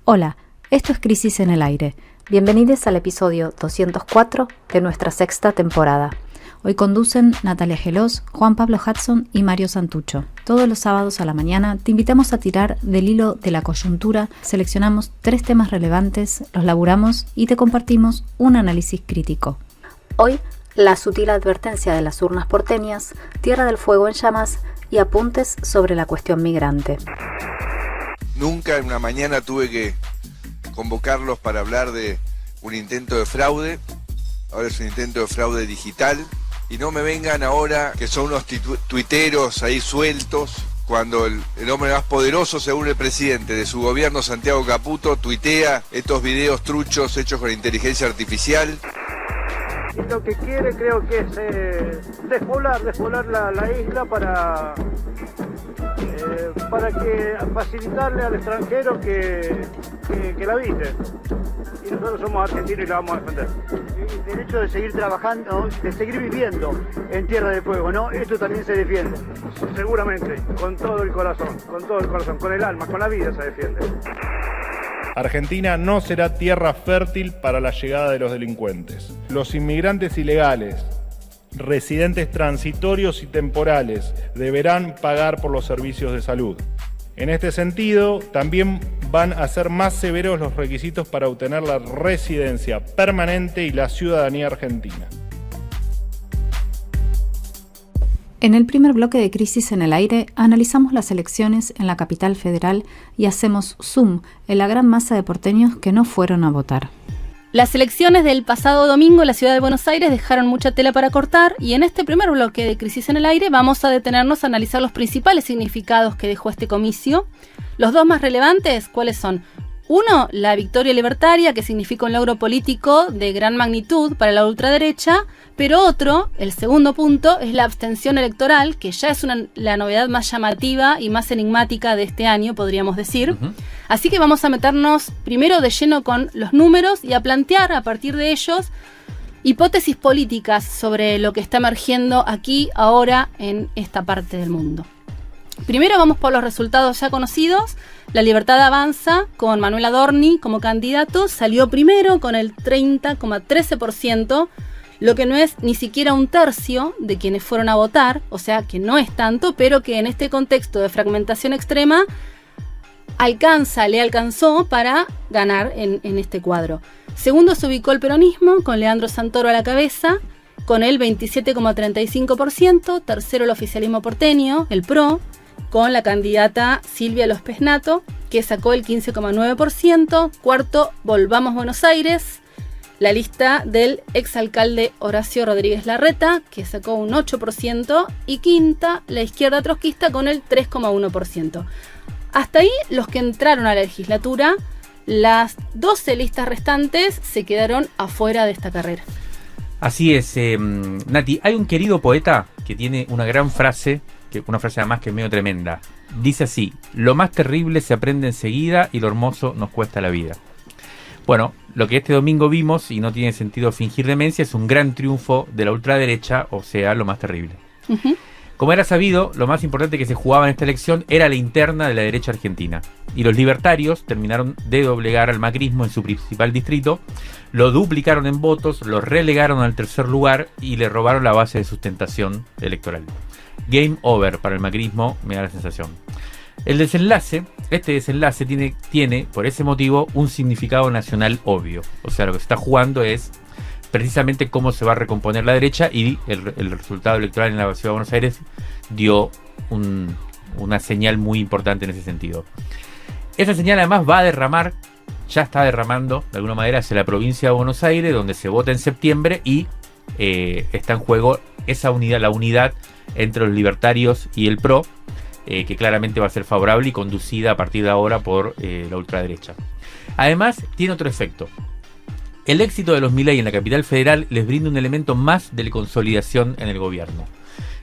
Hola, esto es Crisis en el Aire. Bienvenidos al episodio 204 de nuestra sexta temporada. Hoy conducen Natalia Gelós, Juan Pablo Hudson y Mario Santucho. Todos los sábados a la mañana te invitamos a tirar del hilo de la coyuntura, seleccionamos 3 temas relevantes, los laburamos y te compartimos un análisis crítico. Hoy, la sutil advertencia de las urnas porteñas, Tierra del Fuego en llamas y apuntes sobre la cuestión migrante. Nunca en una mañana tuve que convocarlos para hablar de un intento de fraude. Ahora es un intento de fraude digital. Y no me vengan ahora que son unos tuiteros ahí sueltos, cuando el hombre más poderoso, según el presidente de su gobierno, Santiago Caputo, tuitea estos videos truchos hechos con inteligencia artificial. Y lo que quiere, creo que es despoblar la isla para que facilitarle al extranjero que la habite. Y nosotros somos argentinos y la vamos a defender. El derecho de seguir trabajando, de seguir viviendo en Tierra del Fuego, ¿no? Esto también se defiende. Seguramente, con todo el corazón, con el alma, con la vida se defiende. Argentina no será tierra fértil para la llegada de los delincuentes. Los inmigrantes ilegales, residentes transitorios y temporales deberán pagar por los servicios de salud. En este sentido, también van a ser más severos los requisitos para obtener la residencia permanente y la ciudadanía argentina. En el primer bloque de Crisis en el Aire, analizamos las elecciones en la capital federal y hacemos zoom en la gran masa de porteños que no fueron a votar. Las elecciones del pasado domingo en la ciudad de Buenos Aires dejaron mucha tela para cortar y en este primer bloque de Crisis en el Aire vamos a detenernos a analizar los principales significados que dejó este comicio. Los dos más relevantes, ¿cuáles son? Uno, la victoria libertaria, que significa un logro político de gran magnitud para la ultraderecha, pero otro, el segundo punto, es la abstención electoral, que ya es la novedad más llamativa y más enigmática de este año, podríamos decir. Así que vamos a meternos primero de lleno con los números y a plantear a partir de ellos hipótesis políticas sobre lo que está emergiendo aquí, ahora, en esta parte del mundo. Primero vamos por los resultados ya conocidos. La Libertad Avanza, con Manuel Adorni como candidato, salió primero con el 30,13%, lo que no es ni siquiera un tercio de quienes fueron a votar, o sea que no es tanto, pero que en este contexto de fragmentación extrema le alcanzó para ganar en este cuadro. Segundo se ubicó el peronismo, con Leandro Santoro a la cabeza, con el 27,35%. Tercero el oficialismo porteño, el PRO, con la candidata Silvia López-Nato, que sacó el 15,9%. Cuarto, Volvamos Buenos Aires, la lista del exalcalde Horacio Rodríguez Larreta, que sacó un 8%. Y quinta, la izquierda trotskista, con el 3,1%. Hasta ahí los que entraron a la legislatura. Las 12 listas restantes se quedaron afuera de esta carrera. Así es, Nati, hay un querido poeta que tiene una gran frase, una frase además que es medio tremenda. Dice así: lo más terrible se aprende enseguida y lo hermoso nos cuesta la vida. Bueno, lo que este domingo vimos, y no tiene sentido fingir demencia, es un gran triunfo de la ultraderecha, o sea, lo más terrible. Como era sabido, lo más importante que se jugaba en esta elección era la interna de la derecha argentina. Y los libertarios terminaron de doblegar al macrismo en su principal distrito, lo duplicaron en votos, lo relegaron al tercer lugar y le robaron la base de sustentación electoral. Game over para el macrismo, me da la sensación. Este desenlace tiene, por ese motivo, un significado nacional obvio. O sea, lo que se está jugando es precisamente cómo se va a recomponer la derecha, y el resultado electoral en la ciudad de Buenos Aires dio una señal muy importante en ese sentido. Esa señal además ya está derramando de alguna manera hacia la provincia de Buenos Aires, donde se vota en septiembre y está en juego la unidad entre los libertarios y el PRO, que claramente va a ser favorable y conducida a partir de ahora por la ultraderecha. Además, tiene otro efecto. El éxito de los Milei en la capital federal les brinda un elemento más de consolidación en el gobierno.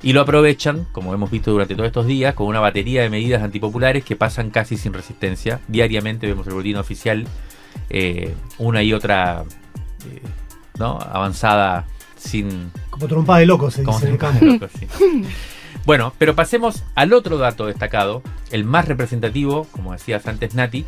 Y lo aprovechan, como hemos visto durante todos estos días, con una batería de medidas antipopulares que pasan casi sin resistencia. Diariamente vemos el boletín oficial, una y otra avanzada sin... Como trompada de locos, se dice en el campo. Sí. Bueno, pero pasemos al otro dato destacado, el más representativo, como decías antes, Nati,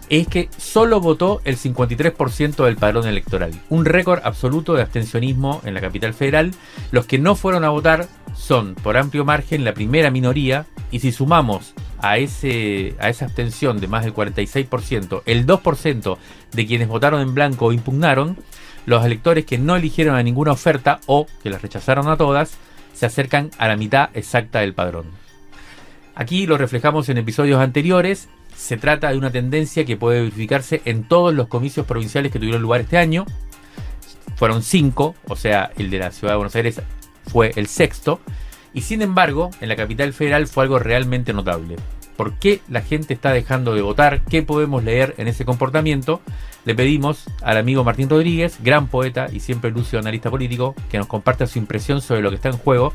es que solo votó el 53% del padrón electoral. Un récord absoluto de abstencionismo en la capital federal. Los que no fueron a votar son, por amplio margen, la primera minoría. Y si sumamos a esa abstención de más del 46%, el 2% de quienes votaron en blanco o impugnaron, los electores que no eligieron a ninguna oferta o que las rechazaron a todas, se acercan a la mitad exacta del padrón. Aquí lo reflejamos en episodios anteriores. Se trata de una tendencia que puede verificarse en todos los comicios provinciales que tuvieron lugar este año. Fueron 5, o sea, el de la Ciudad de Buenos Aires fue el 6º. Y sin embargo, en la capital federal fue algo realmente notable. ¿Por qué la gente está dejando de votar? ¿Qué podemos leer en ese comportamiento? Le pedimos al amigo Martín Rodríguez, gran poeta y siempre lúcido analista político, que nos comparta su impresión sobre lo que está en juego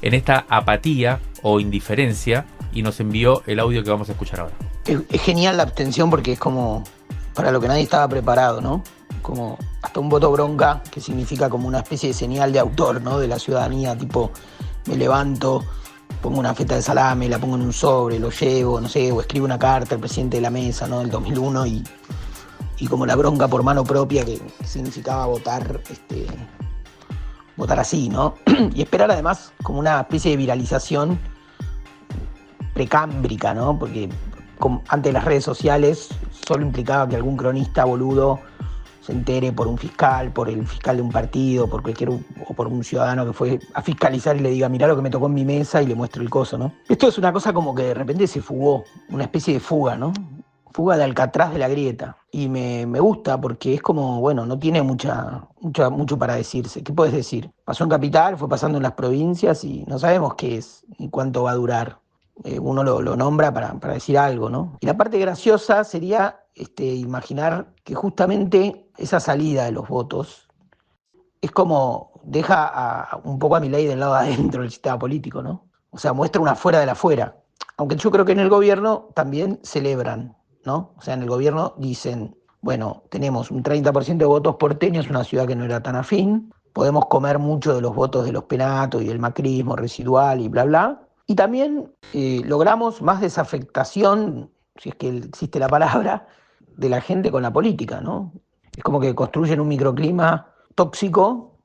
en esta apatía o indiferencia, y nos envió el audio que vamos a escuchar ahora. Es genial la abstención porque es como para lo que nadie estaba preparado, ¿no? Como hasta un voto bronca, que significa como una especie de señal de autor, ¿no? De la ciudadanía, tipo, me levanto, pongo una feta de salame, la pongo en un sobre, lo llevo, no sé, o escribo una carta al presidente de la mesa, ¿no? Del 2001 y como la bronca por mano propia que significaba votar así, ¿no? Y esperar además como una especie de viralización precámbrica, ¿no? Porque ante las redes sociales solo implicaba que algún cronista boludo se entere por un fiscal, por el fiscal de un partido, o por un ciudadano que fue a fiscalizar y le diga, mirá lo que me tocó en mi mesa, y le muestre el coso, ¿no? Esto es una cosa como que de repente se fugó, una especie de fuga, ¿no? Fuga de Alcatraz de la grieta. Y me gusta porque es como, bueno, no tiene mucho para decirse. ¿Qué puedes decir? Pasó en Capital, fue pasando en las provincias y no sabemos qué es y cuánto va a durar. Uno lo nombra para decir algo, ¿no? Y la parte graciosa sería imaginar que justamente esa salida de los votos es como deja un poco a Milei del lado de adentro del sistema político, ¿no? O sea, muestra una fuera de la fuera. Aunque yo creo que en el gobierno también celebran, ¿no? O sea, en el gobierno dicen, bueno, tenemos un 30% de votos porteños, una ciudad que no era tan afín, podemos comer mucho de los votos de los penatos y el macrismo residual y bla, bla. Y también logramos más desafectación, si es que existe la palabra, de la gente con la política, ¿no? Es como que construyen un microclima tóxico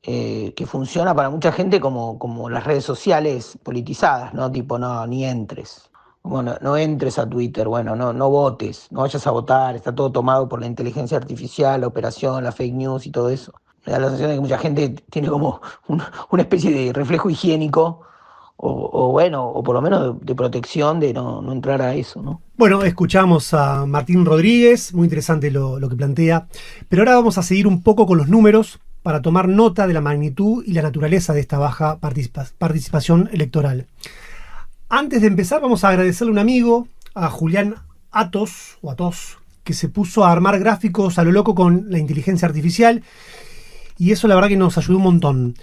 que funciona para mucha gente como las redes sociales politizadas, ¿no? Tipo, no, ni entres. Bueno, no entres a Twitter, bueno, no votes, no vayas a votar, está todo tomado por la inteligencia artificial, la operación, la fake news y todo eso. Me da la sensación de que mucha gente tiene como una especie de reflejo higiénico o por lo menos de protección de no entrar a eso, ¿no? Bueno, escuchamos a Martín Rodríguez, muy interesante lo que plantea, pero ahora vamos a seguir un poco con los números para tomar nota de la magnitud y la naturaleza de esta baja participación electoral. Antes de empezar, vamos a agradecerle a un amigo, a Julián Atos, que se puso a armar gráficos a lo loco con la inteligencia artificial, y eso la verdad que nos ayudó un montón.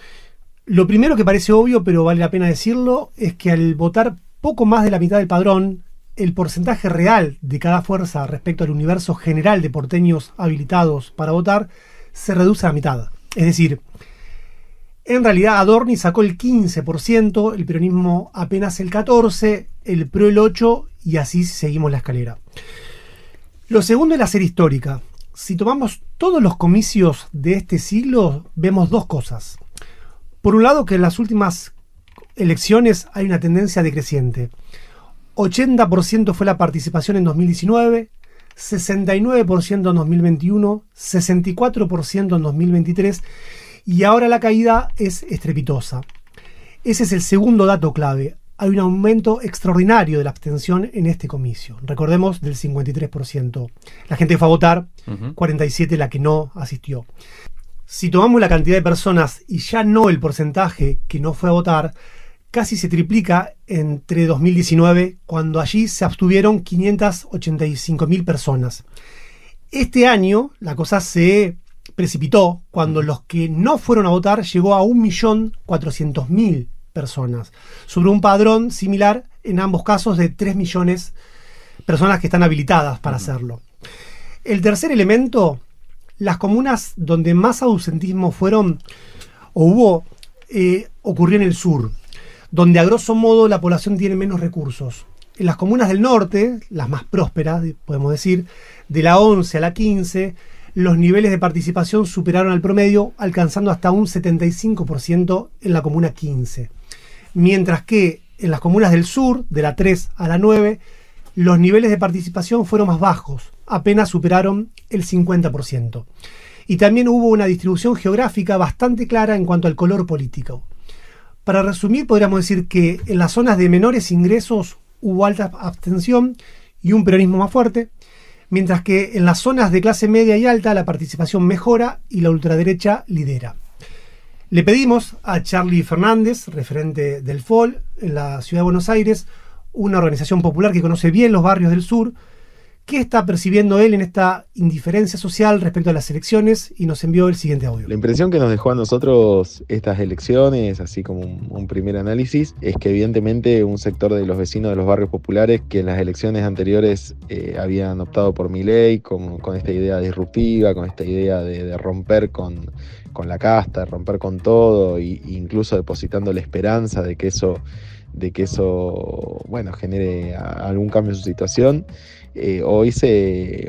Lo primero que parece obvio, pero vale la pena decirlo, es que al votar poco más de la mitad del padrón, el porcentaje real de cada fuerza respecto al universo general de porteños habilitados para votar se reduce a la mitad. Es decir, en realidad Adorni sacó el 15%, el peronismo apenas el 14%, el PRO el 8% y así seguimos la escalera. Lo segundo es la serie histórica. Si tomamos todos los comicios de este siglo, vemos dos cosas. Por un lado, que en las últimas elecciones hay una tendencia decreciente. 80% fue la participación en 2019, 69% en 2021, 64% en 2023 y ahora la caída es estrepitosa. Ese es el segundo dato clave. Hay un aumento extraordinario de la abstención en este comicio. Recordemos del 53%. La gente fue a votar, 47% la que no asistió. Si tomamos la cantidad de personas y ya no el porcentaje que no fue a votar, casi se triplica entre 2019, cuando allí se abstuvieron 585.000 personas. Este año la cosa se precipitó cuando los que no fueron a votar llegó a 1.400.000 personas, sobre un padrón similar en ambos casos de 3 millones de personas que están habilitadas para hacerlo. El tercer elemento, las comunas donde más ausentismo ocurrió en el sur, donde a grosso modo la población tiene menos recursos. En las comunas del norte, las más prósperas, podemos decir, de la 11 a la 15, los niveles de participación superaron al promedio, alcanzando hasta un 75% en la comuna 15. Mientras que en las comunas del sur, de la 3 a la 9, los niveles de participación fueron más bajos, apenas superaron el 50%. Y también hubo una distribución geográfica bastante clara en cuanto al color político. Para resumir, podríamos decir que en las zonas de menores ingresos hubo alta abstención y un peronismo más fuerte, mientras que en las zonas de clase media y alta la participación mejora y la ultraderecha lidera. Le pedimos a Charly Fernández, referente del FOL en la Ciudad de Buenos Aires, una organización popular que conoce bien los barrios del sur, qué está percibiendo él en esta indiferencia social respecto a las elecciones, y nos envió el siguiente audio. La impresión que nos dejó a nosotros estas elecciones, así como un primer análisis, es que evidentemente un sector de los vecinos de los barrios populares que en las elecciones anteriores habían optado por Milei con esta idea disruptiva, con esta idea de romper con la casta, de romper con todo, e incluso depositando la esperanza de que eso genere algún cambio en su situación. Hoy se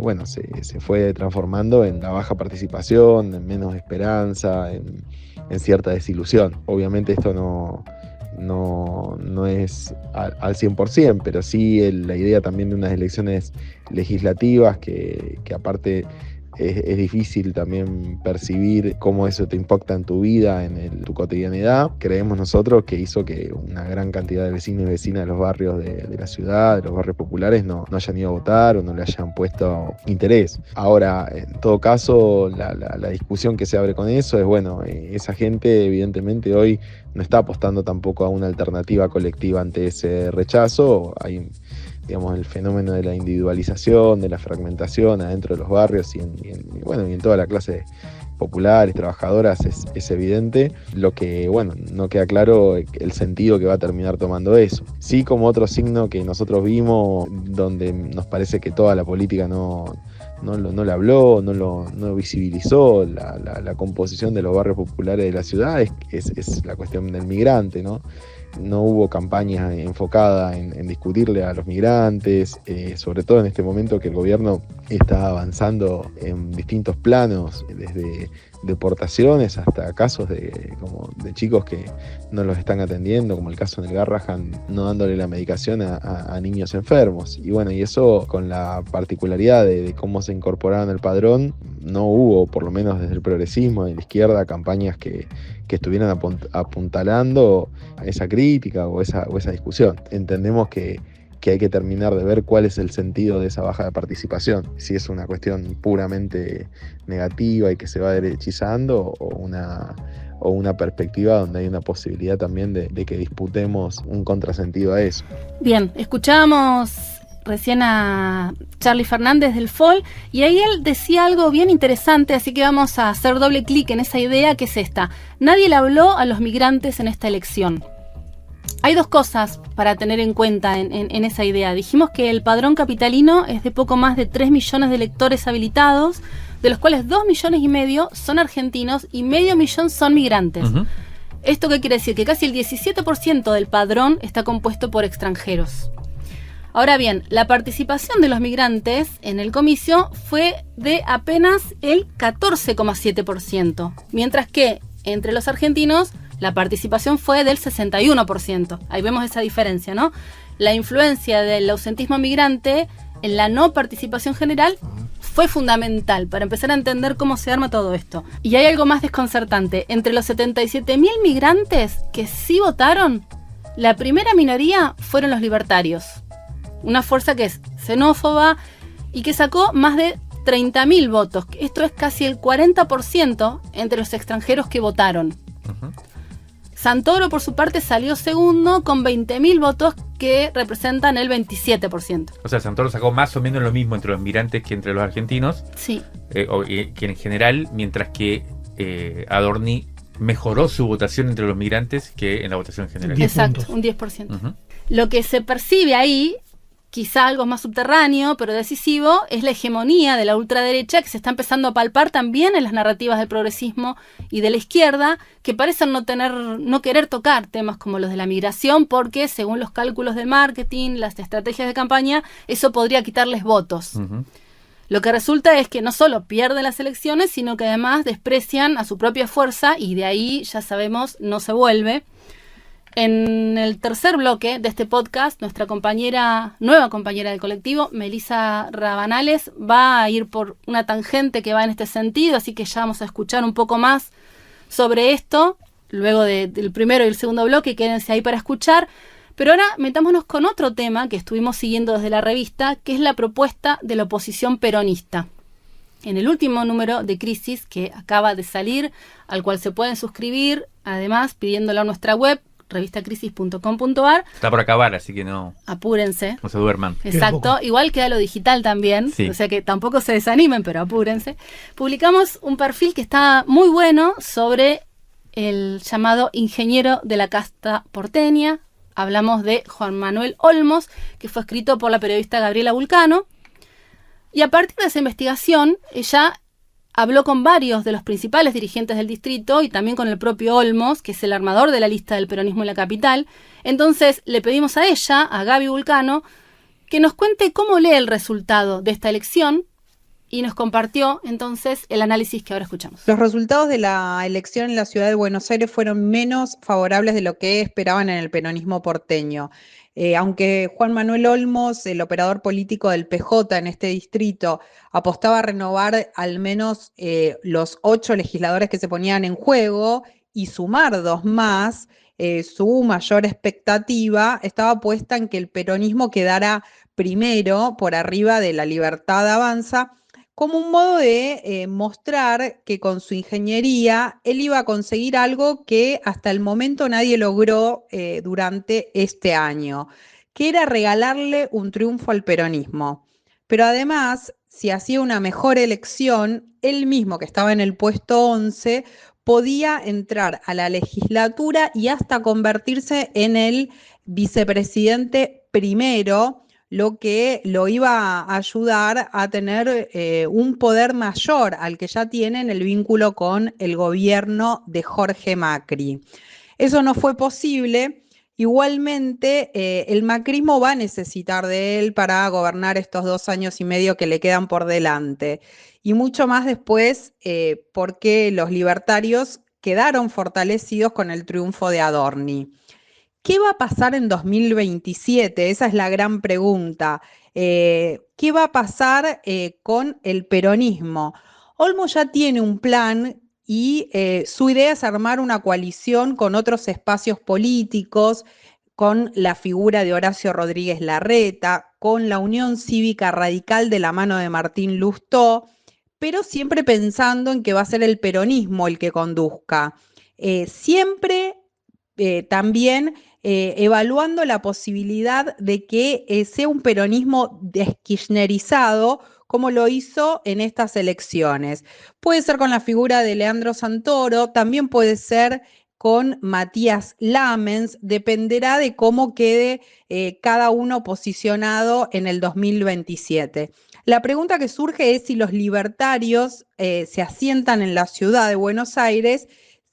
fue transformando en la baja participación, en menos esperanza, en cierta desilusión. Obviamente esto no es al 100%, pero sí la idea también de unas elecciones legislativas que aparte es difícil también percibir cómo eso te impacta en tu vida, en tu cotidianidad. Creemos nosotros que hizo que una gran cantidad de vecinos y vecinas de los barrios de la ciudad, de los barrios populares, no hayan ido a votar o no le hayan puesto interés. Ahora, en todo caso, la discusión que se abre con eso es, esa gente evidentemente hoy no está apostando tampoco a una alternativa colectiva ante ese rechazo. Hay el fenómeno de la individualización, de la fragmentación adentro de los barrios y en toda la clase popular y trabajadoras es evidente. Lo que, no queda claro el sentido que va a terminar tomando eso. Sí, como otro signo que nosotros vimos, donde nos parece que toda la política no le habló, no visibilizó la composición de los barrios populares de la ciudad, es la cuestión del migrante, ¿no? No hubo campaña enfocada en discutirle a los migrantes, sobre todo en este momento que el gobierno está avanzando en distintos planos, desde deportaciones hasta casos de chicos que no los están atendiendo, como el caso en el Garrahan, no dándole la medicación a niños enfermos. Y eso con la particularidad de cómo se incorporaron al padrón, no hubo, por lo menos desde el progresismo de la izquierda, campañas que estuvieran apuntalando esa crítica o esa discusión. Entendemos que hay que terminar de ver cuál es el sentido de esa baja de participación, si es una cuestión puramente negativa y que se va derechizando, o una perspectiva donde hay una posibilidad también de que disputemos un contrasentido a eso. Bien, escuchábamos recién a Charly Fernández del FOL, y ahí él decía algo bien interesante, así que vamos a hacer doble clic en esa idea, que es esta: nadie le habló a los migrantes en esta elección. Hay dos cosas para tener en cuenta en esa idea. Dijimos que el padrón capitalino es de poco más de 3 millones de electores habilitados, de los cuales 2,5 millones son argentinos y 500,000 son migrantes. Uh-huh. ¿Esto qué quiere decir? Que casi el 17% del padrón está compuesto por extranjeros. Ahora bien, la participación de los migrantes en el comicio fue de apenas el 14,7%, mientras que entre los argentinos la participación fue del 61%. Ahí vemos esa diferencia, ¿no? La influencia del ausentismo migrante en la no participación general fue fundamental para empezar a entender cómo se arma todo esto. Y hay algo más desconcertante. Entre los 77.000 migrantes que sí votaron, la primera minoría fueron los libertarios. Una fuerza que es xenófoba y que sacó más de 30.000 votos. Esto es casi el 40% entre los extranjeros que votaron. Uh-huh. Santoro, por su parte, salió segundo con 20.000 votos que representan el 27%. O sea, Santoro sacó más o menos lo mismo entre los migrantes que entre los argentinos. Sí. Que en general, mientras que Adorni mejoró su votación entre los migrantes que en la votación general. Exacto, un 10%. Uh-huh. Lo que se percibe ahí quizá algo más subterráneo, pero decisivo, es la hegemonía de la ultraderecha que se está empezando a palpar también en las narrativas del progresismo y de la izquierda, que parecen no querer tocar temas como los de la migración, porque según los cálculos del marketing, las estrategias de campaña, eso podría quitarles votos. Uh-huh. Lo que resulta es que no solo pierden las elecciones, sino que además desprecian a su propia fuerza y de ahí, ya sabemos, no se vuelve. En el tercer bloque de este podcast, nuestra nueva compañera del colectivo, Melissa Rabanales, va a ir por una tangente que va en este sentido, así que ya vamos a escuchar un poco más sobre esto, luego del primero y el segundo bloque, quédense ahí para escuchar. Pero ahora metámonos con otro tema que estuvimos siguiendo desde la revista, que es la propuesta de la oposición peronista. En el último número de Crisis, que acaba de salir, al cual se pueden suscribir, además pidiéndolo a nuestra web, revistacrisis.com.ar. Está por acabar, así que no... Apúrense. No se duerman. Exacto. Igual queda lo digital también. Sí. O sea que tampoco se desanimen, pero apúrense. Publicamos un perfil que está muy bueno sobre el llamado ingeniero de la casta porteña. Hablamos de Juan Manuel Olmos, que fue escrito por la periodista Gabriela Vulcano. Y a partir de esa investigación, ella habló con varios de los principales dirigentes del distrito y también con el propio Olmos, que es el armador de la lista del peronismo en la capital. Entonces le pedimos a ella, a Gaby Vulcano, que nos cuente cómo lee el resultado de esta elección y nos compartió entonces el análisis que ahora escuchamos. Los resultados de la elección en la ciudad de Buenos Aires fueron menos favorables de lo que esperaban en el peronismo porteño. Aunque Juan Manuel Olmos, el operador político del PJ en este distrito, apostaba a renovar al menos los 8 legisladores que se ponían en juego y sumar 2 más, su mayor expectativa estaba puesta en que el peronismo quedara primero por arriba de La Libertad Avanza, como un modo de mostrar que con su ingeniería él iba a conseguir algo que hasta el momento nadie logró durante este año, que era regalarle un triunfo al peronismo. Pero además, si hacía una mejor elección, él mismo, que estaba en el puesto 11, podía entrar a la legislatura y hasta convertirse en el vicepresidente primero, lo que lo iba a ayudar a tener un poder mayor al que ya tiene en el vínculo con el gobierno de Jorge Macri. Eso no fue posible. Igualmente, el macrismo va a necesitar de él para gobernar estos 2 años y medio que le quedan por delante. Y mucho más después, porque los libertarios quedaron fortalecidos con el triunfo de Adorni. ¿Qué va a pasar en 2027? Esa es la gran pregunta. ¿Qué va a pasar con el peronismo? Olmos ya tiene un plan y su idea es armar una coalición con otros espacios políticos, con la figura de Horacio Rodríguez Larreta, con la Unión Cívica Radical de la mano de Martín Lustó, pero siempre pensando en que va a ser el peronismo el que conduzca. Siempre también evaluando la posibilidad de que sea un peronismo deskirchnerizado, como lo hizo en estas elecciones. Puede ser con la figura de Leandro Santoro, también puede ser con Matías Lamens, dependerá de cómo quede cada uno posicionado en el 2027. La pregunta que surge es si los libertarios se asientan en la ciudad de Buenos Aires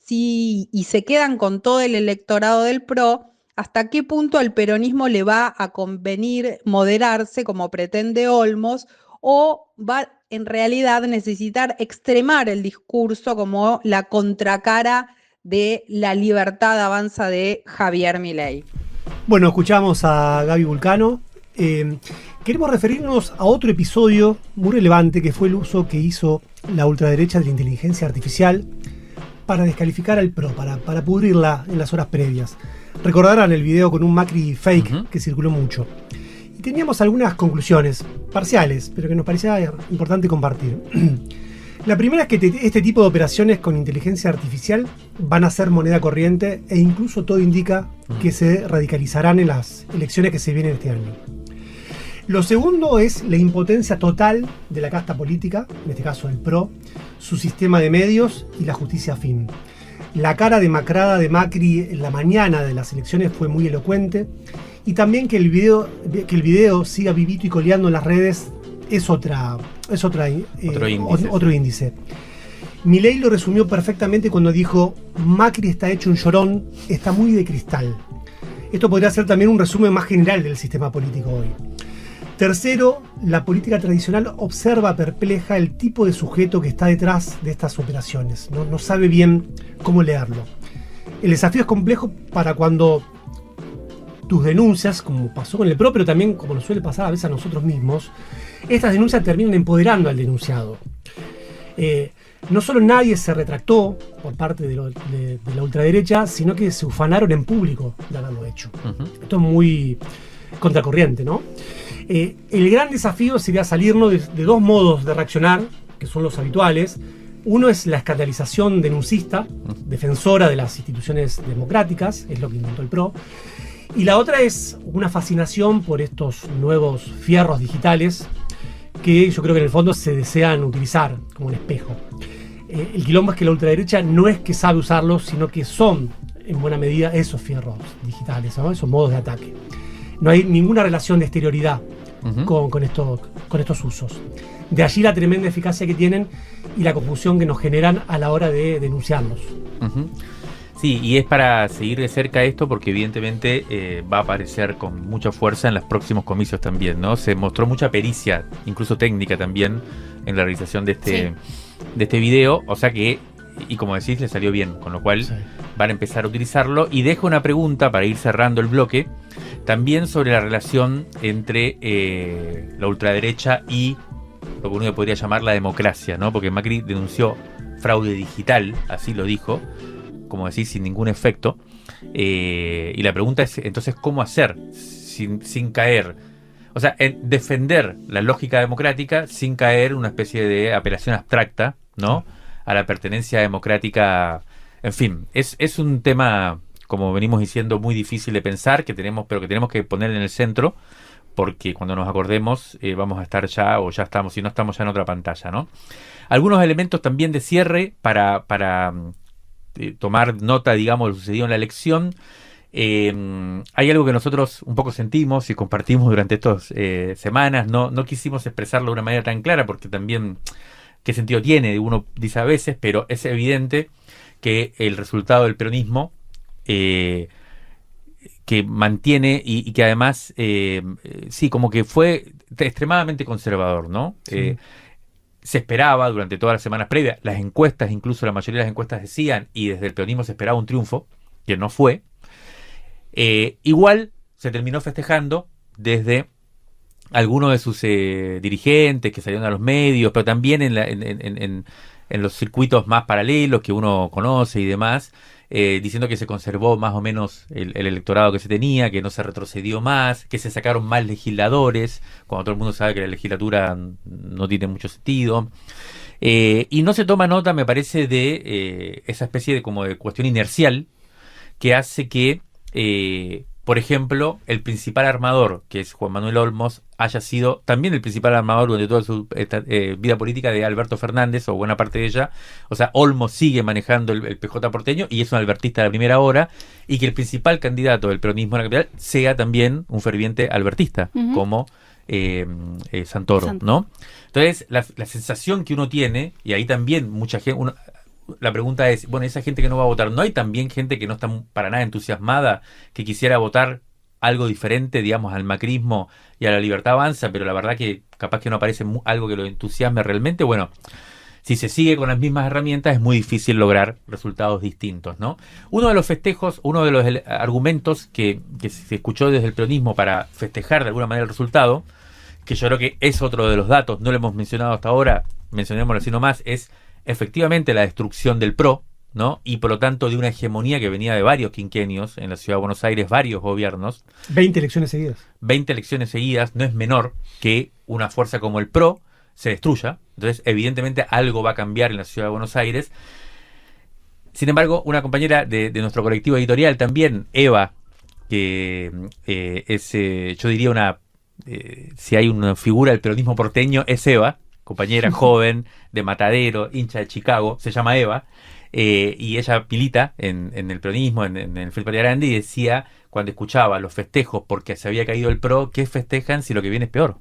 y se quedan con todo el electorado del PRO, hasta qué punto al peronismo le va a convenir moderarse como pretende Olmos, o va en realidad a necesitar extremar el discurso como la contracara de La Libertad Avanza de Javier Milei. Bueno, escuchamos a Gaby Vulcano. Queremos referirnos a otro episodio muy relevante, que fue el uso que hizo la ultraderecha de la inteligencia artificial para descalificar al PRO, para pudrirla en las horas previas. Recordarán el video con un Macri fake que circuló mucho. Y teníamos algunas conclusiones parciales, pero que nos parecía importante compartir. La primera es que este tipo de operaciones con inteligencia artificial van a ser moneda corriente e incluso todo indica que se radicalizarán en las elecciones que se vienen este año. Lo segundo es la impotencia total de la casta política, en este caso el PRO, su sistema de medios y la justicia afín. La cara demacrada de Macri en la mañana de las elecciones fue muy elocuente Y también que el video siga vivito y coleando en las redes es otro índice. Milei lo resumió perfectamente cuando dijo: Macri está hecho un llorón, está muy de cristal. Esto podría ser también un resumen más general del sistema político hoy. Tercero, la política tradicional observa perpleja el tipo de sujeto que está detrás de estas operaciones. No sabe bien cómo leerlo. El desafío es complejo para cuando tus denuncias, como pasó con el PRO, pero también como nos suele pasar a veces a nosotros mismos, estas denuncias terminan empoderando al denunciado. No solo nadie se retractó por parte de la ultraderecha, sino que se ufanaron en público de haberlo hecho. Esto es muy contracorriente, ¿no? El gran desafío sería salirnos de dos modos de reaccionar, que son los habituales. Uno es la escandalización denuncista, defensora de las instituciones democráticas, es lo que inventó el PRO. Y la otra es una fascinación por estos nuevos fierros digitales que yo creo que en el fondo se desean utilizar como un espejo. El quilombo es que la ultraderecha no es que sabe usarlos, sino que son en buena medida esos fierros digitales, ¿no? Esos modos de ataque. No hay ninguna relación de exterioridad con estos usos. De allí la tremenda eficacia que tienen y la confusión que nos generan a la hora de denunciarlos. Sí, y es para seguir de cerca esto porque evidentemente va a aparecer con mucha fuerza en los próximos comicios también, ¿no? Se mostró mucha pericia, incluso técnica también, en la realización de este video, o sea que, y como decís, le salió bien, con lo cual van a empezar a utilizarlo. Y dejo una pregunta para ir cerrando el bloque, también sobre la relación entre la ultraderecha y lo que uno podría llamar la democracia, ¿no? Porque Macri denunció fraude digital, así lo dijo, como decís, sin ningún efecto. Y la pregunta es, entonces, ¿cómo hacer sin caer? O sea, defender la lógica democrática sin caer en una especie de apelación abstracta, ¿no? A la pertenencia democrática. En fin, es un tema, como venimos diciendo, muy difícil de pensar, pero que tenemos que poner en el centro, porque cuando nos acordemos vamos a estar ya, o ya estamos, si no estamos ya en otra pantalla, ¿no? Algunos elementos también de cierre para tomar nota, digamos, de lo sucedido en la elección. Hay algo que nosotros un poco sentimos y compartimos durante estas semanas. No quisimos expresarlo de una manera tan clara porque también qué sentido tiene, uno dice a veces, pero es evidente que el resultado del peronismo que mantiene y que además sí, como que fue extremadamente conservador, ¿no? Sí. Se esperaba durante todas las semanas previas, las encuestas, incluso la mayoría de las encuestas decían, y desde el peronismo se esperaba un triunfo, que no fue. Igual se terminó festejando desde algunos de sus dirigentes que salieron a los medios, pero también en los circuitos más paralelos que uno conoce y demás, diciendo que se conservó más o menos el electorado que se tenía, que no se retrocedió más, que se sacaron más legisladores, cuando todo el mundo sabe que la legislatura no tiene mucho sentido. Y no se toma nota, me parece, de esa especie de como de cuestión inercial que hace que, por ejemplo, el principal armador, que es Juan Manuel Olmos, haya sido también el principal armador durante toda su vida política de Alberto Fernández, o buena parte de ella. O sea, Olmos sigue manejando el PJ porteño y es un albertista de la primera hora, y que el principal candidato del peronismo en la capital sea también un ferviente albertista, como Santoro, ¿no? Entonces, la sensación que uno tiene, y ahí también mucha gente... La pregunta es, bueno, esa gente que no va a votar, ¿no hay también gente que no está para nada entusiasmada, que quisiera votar algo diferente, digamos, al macrismo y a la Libertad Avanza, pero la verdad que capaz que no aparece algo que lo entusiasme realmente? Bueno, si se sigue con las mismas herramientas es muy difícil lograr resultados distintos, ¿no? Uno de los festejos, uno de los argumentos que se escuchó desde el peronismo para festejar de alguna manera el resultado, que yo creo que es otro de los datos, no lo hemos mencionado hasta ahora, mencionémoslo así nomás, es efectivamente la destrucción del PRO, ¿no? Y por lo tanto de una hegemonía que venía de varios quinquenios en la Ciudad de Buenos Aires, varios gobiernos. 20 elecciones seguidas. 20 elecciones seguidas, no es menor que una fuerza como el PRO se destruya. Entonces, evidentemente, algo va a cambiar en la Ciudad de Buenos Aires. Sin embargo, una compañera de nuestro colectivo editorial también, Eva, que es, yo diría, si hay una figura del peronismo porteño, es Eva, compañera joven de Matadero, hincha de Chicago, se llama Eva, y ella milita en el peronismo, en el Frente Patria Grande, y decía cuando escuchaba los festejos porque se había caído el PRO, ¿qué festejan si lo que viene es peor?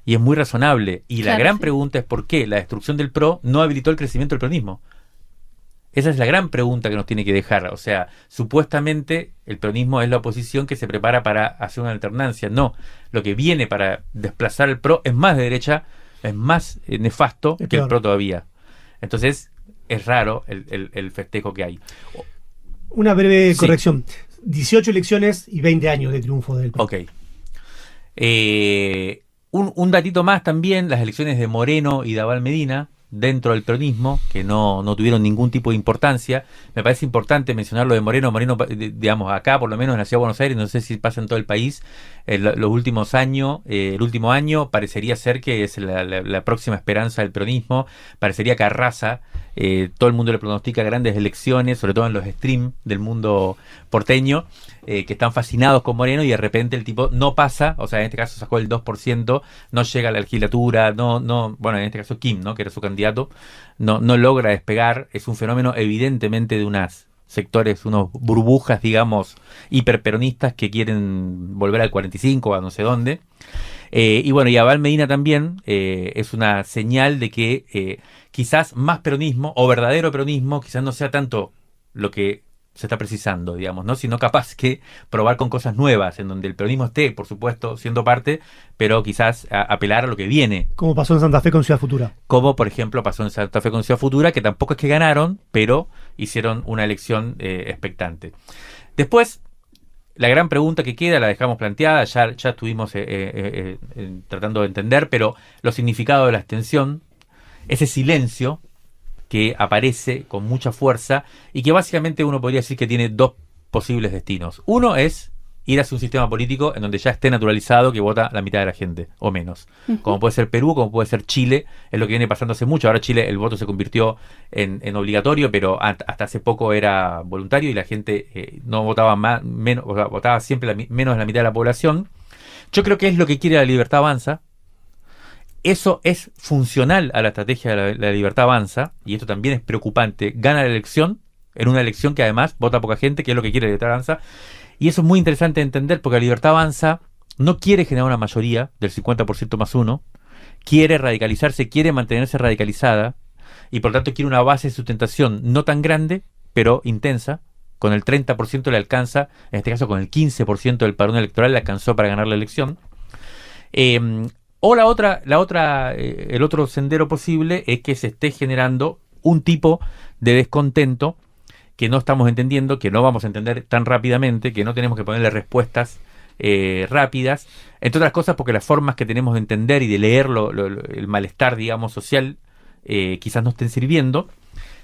Y es muy razonable. Y la gran pregunta es por qué la destrucción del PRO no habilitó el crecimiento del peronismo. Esa es la gran pregunta que nos tiene que dejar. O sea, supuestamente el peronismo es la oposición que se prepara para hacer una alternancia. No, lo que viene para desplazar el PRO es más de derecha, es más nefasto que el PRO todavía. Entonces, es raro el festejo que hay. Una breve corrección. 18 elecciones y 20 años de triunfo del PRO. Ok. Un datito más también, las elecciones de Moreno y de Abal Medina dentro del peronismo, que no tuvieron ningún tipo de importancia. Me parece importante mencionar lo de Moreno. Moreno, digamos, acá, por lo menos en la Ciudad de Buenos Aires, no sé si pasa en todo el país, los últimos años, el último año parecería ser que es la próxima esperanza del peronismo, parecería que arrasa, todo el mundo le pronostica grandes elecciones, sobre todo en los streams del mundo porteño, que están fascinados con Moreno, y de repente el tipo no pasa, o sea, en este caso sacó el 2%, no llega a la legislatura, bueno, en este caso Kim, ¿no?, que era su candidato, no logra despegar. Es un fenómeno evidentemente de unos sectores, unos burbujas, digamos, hiperperonistas que quieren volver al 45, a no sé dónde. Y bueno, y Abal Medina también es una señal de que quizás más peronismo, o verdadero peronismo, quizás no sea tanto lo que se está precisando, digamos, ¿no?, sino capaz que probar con cosas nuevas, en donde el peronismo esté, por supuesto, siendo parte, pero quizás apelar a lo que viene. Como pasó en Santa Fe con Ciudad Futura. Como, por ejemplo, pasó en Santa Fe con Ciudad Futura, que tampoco es que ganaron, pero hicieron una elección expectante. Después, la gran pregunta que queda, la dejamos planteada, ya estuvimos tratando de entender, pero los significados de la abstención, ese silencio que aparece con mucha fuerza y que básicamente uno podría decir que tiene dos posibles destinos. Uno es ir hacia un sistema político en donde ya esté naturalizado que vota la mitad de la gente, o menos. Como puede ser Perú, como puede ser Chile, es lo que viene pasando hace mucho. Ahora Chile el voto se convirtió en obligatorio, pero hasta hace poco era voluntario y la gente no votaba menos, o sea, votaba siempre menos de la mitad de la población. Yo creo que es lo que quiere la Libertad Avanza. Eso es funcional a la estrategia de la Libertad Avanza, y esto también es preocupante. Gana la elección, en una elección que además vota poca gente, que es lo que quiere la Libertad Avanza, y eso es muy interesante de entender, porque la Libertad Avanza no quiere generar una mayoría del 50% más uno, quiere radicalizarse, quiere mantenerse radicalizada, y por lo tanto quiere una base de sustentación no tan grande, pero intensa. Con el 30% le alcanza, en este caso con el 15% del padrón electoral le alcanzó para ganar la elección. O el otro sendero posible es que se esté generando un tipo de descontento que no estamos entendiendo, que no vamos a entender tan rápidamente, que no tenemos que ponerle respuestas rápidas, entre otras cosas porque las formas que tenemos de entender y de leer el malestar, digamos, social, quizás no estén sirviendo.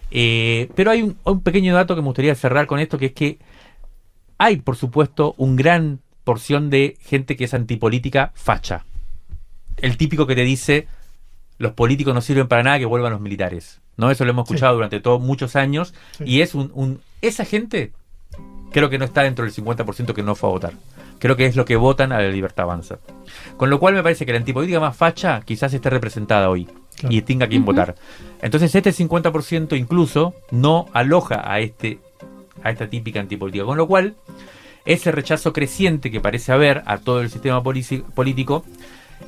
Pero hay un pequeño dato que me gustaría cerrar con esto, que es que hay, por supuesto, una gran porción de gente que es antipolítica facha. El típico que te dice, los políticos no sirven para nada, que vuelvan los militares, ¿no? Eso lo hemos escuchado durante muchos años, y es esa gente creo que no está dentro del 50% que no fue a votar. Creo que es lo que votan a la Libertad Avanza. Con lo cual me parece que la antipolítica más facha quizás esté representada hoy, y tenga quien votar. Entonces este 50% incluso no aloja a esta típica antipolítica, con lo cual ese rechazo creciente que parece haber a todo el sistema político,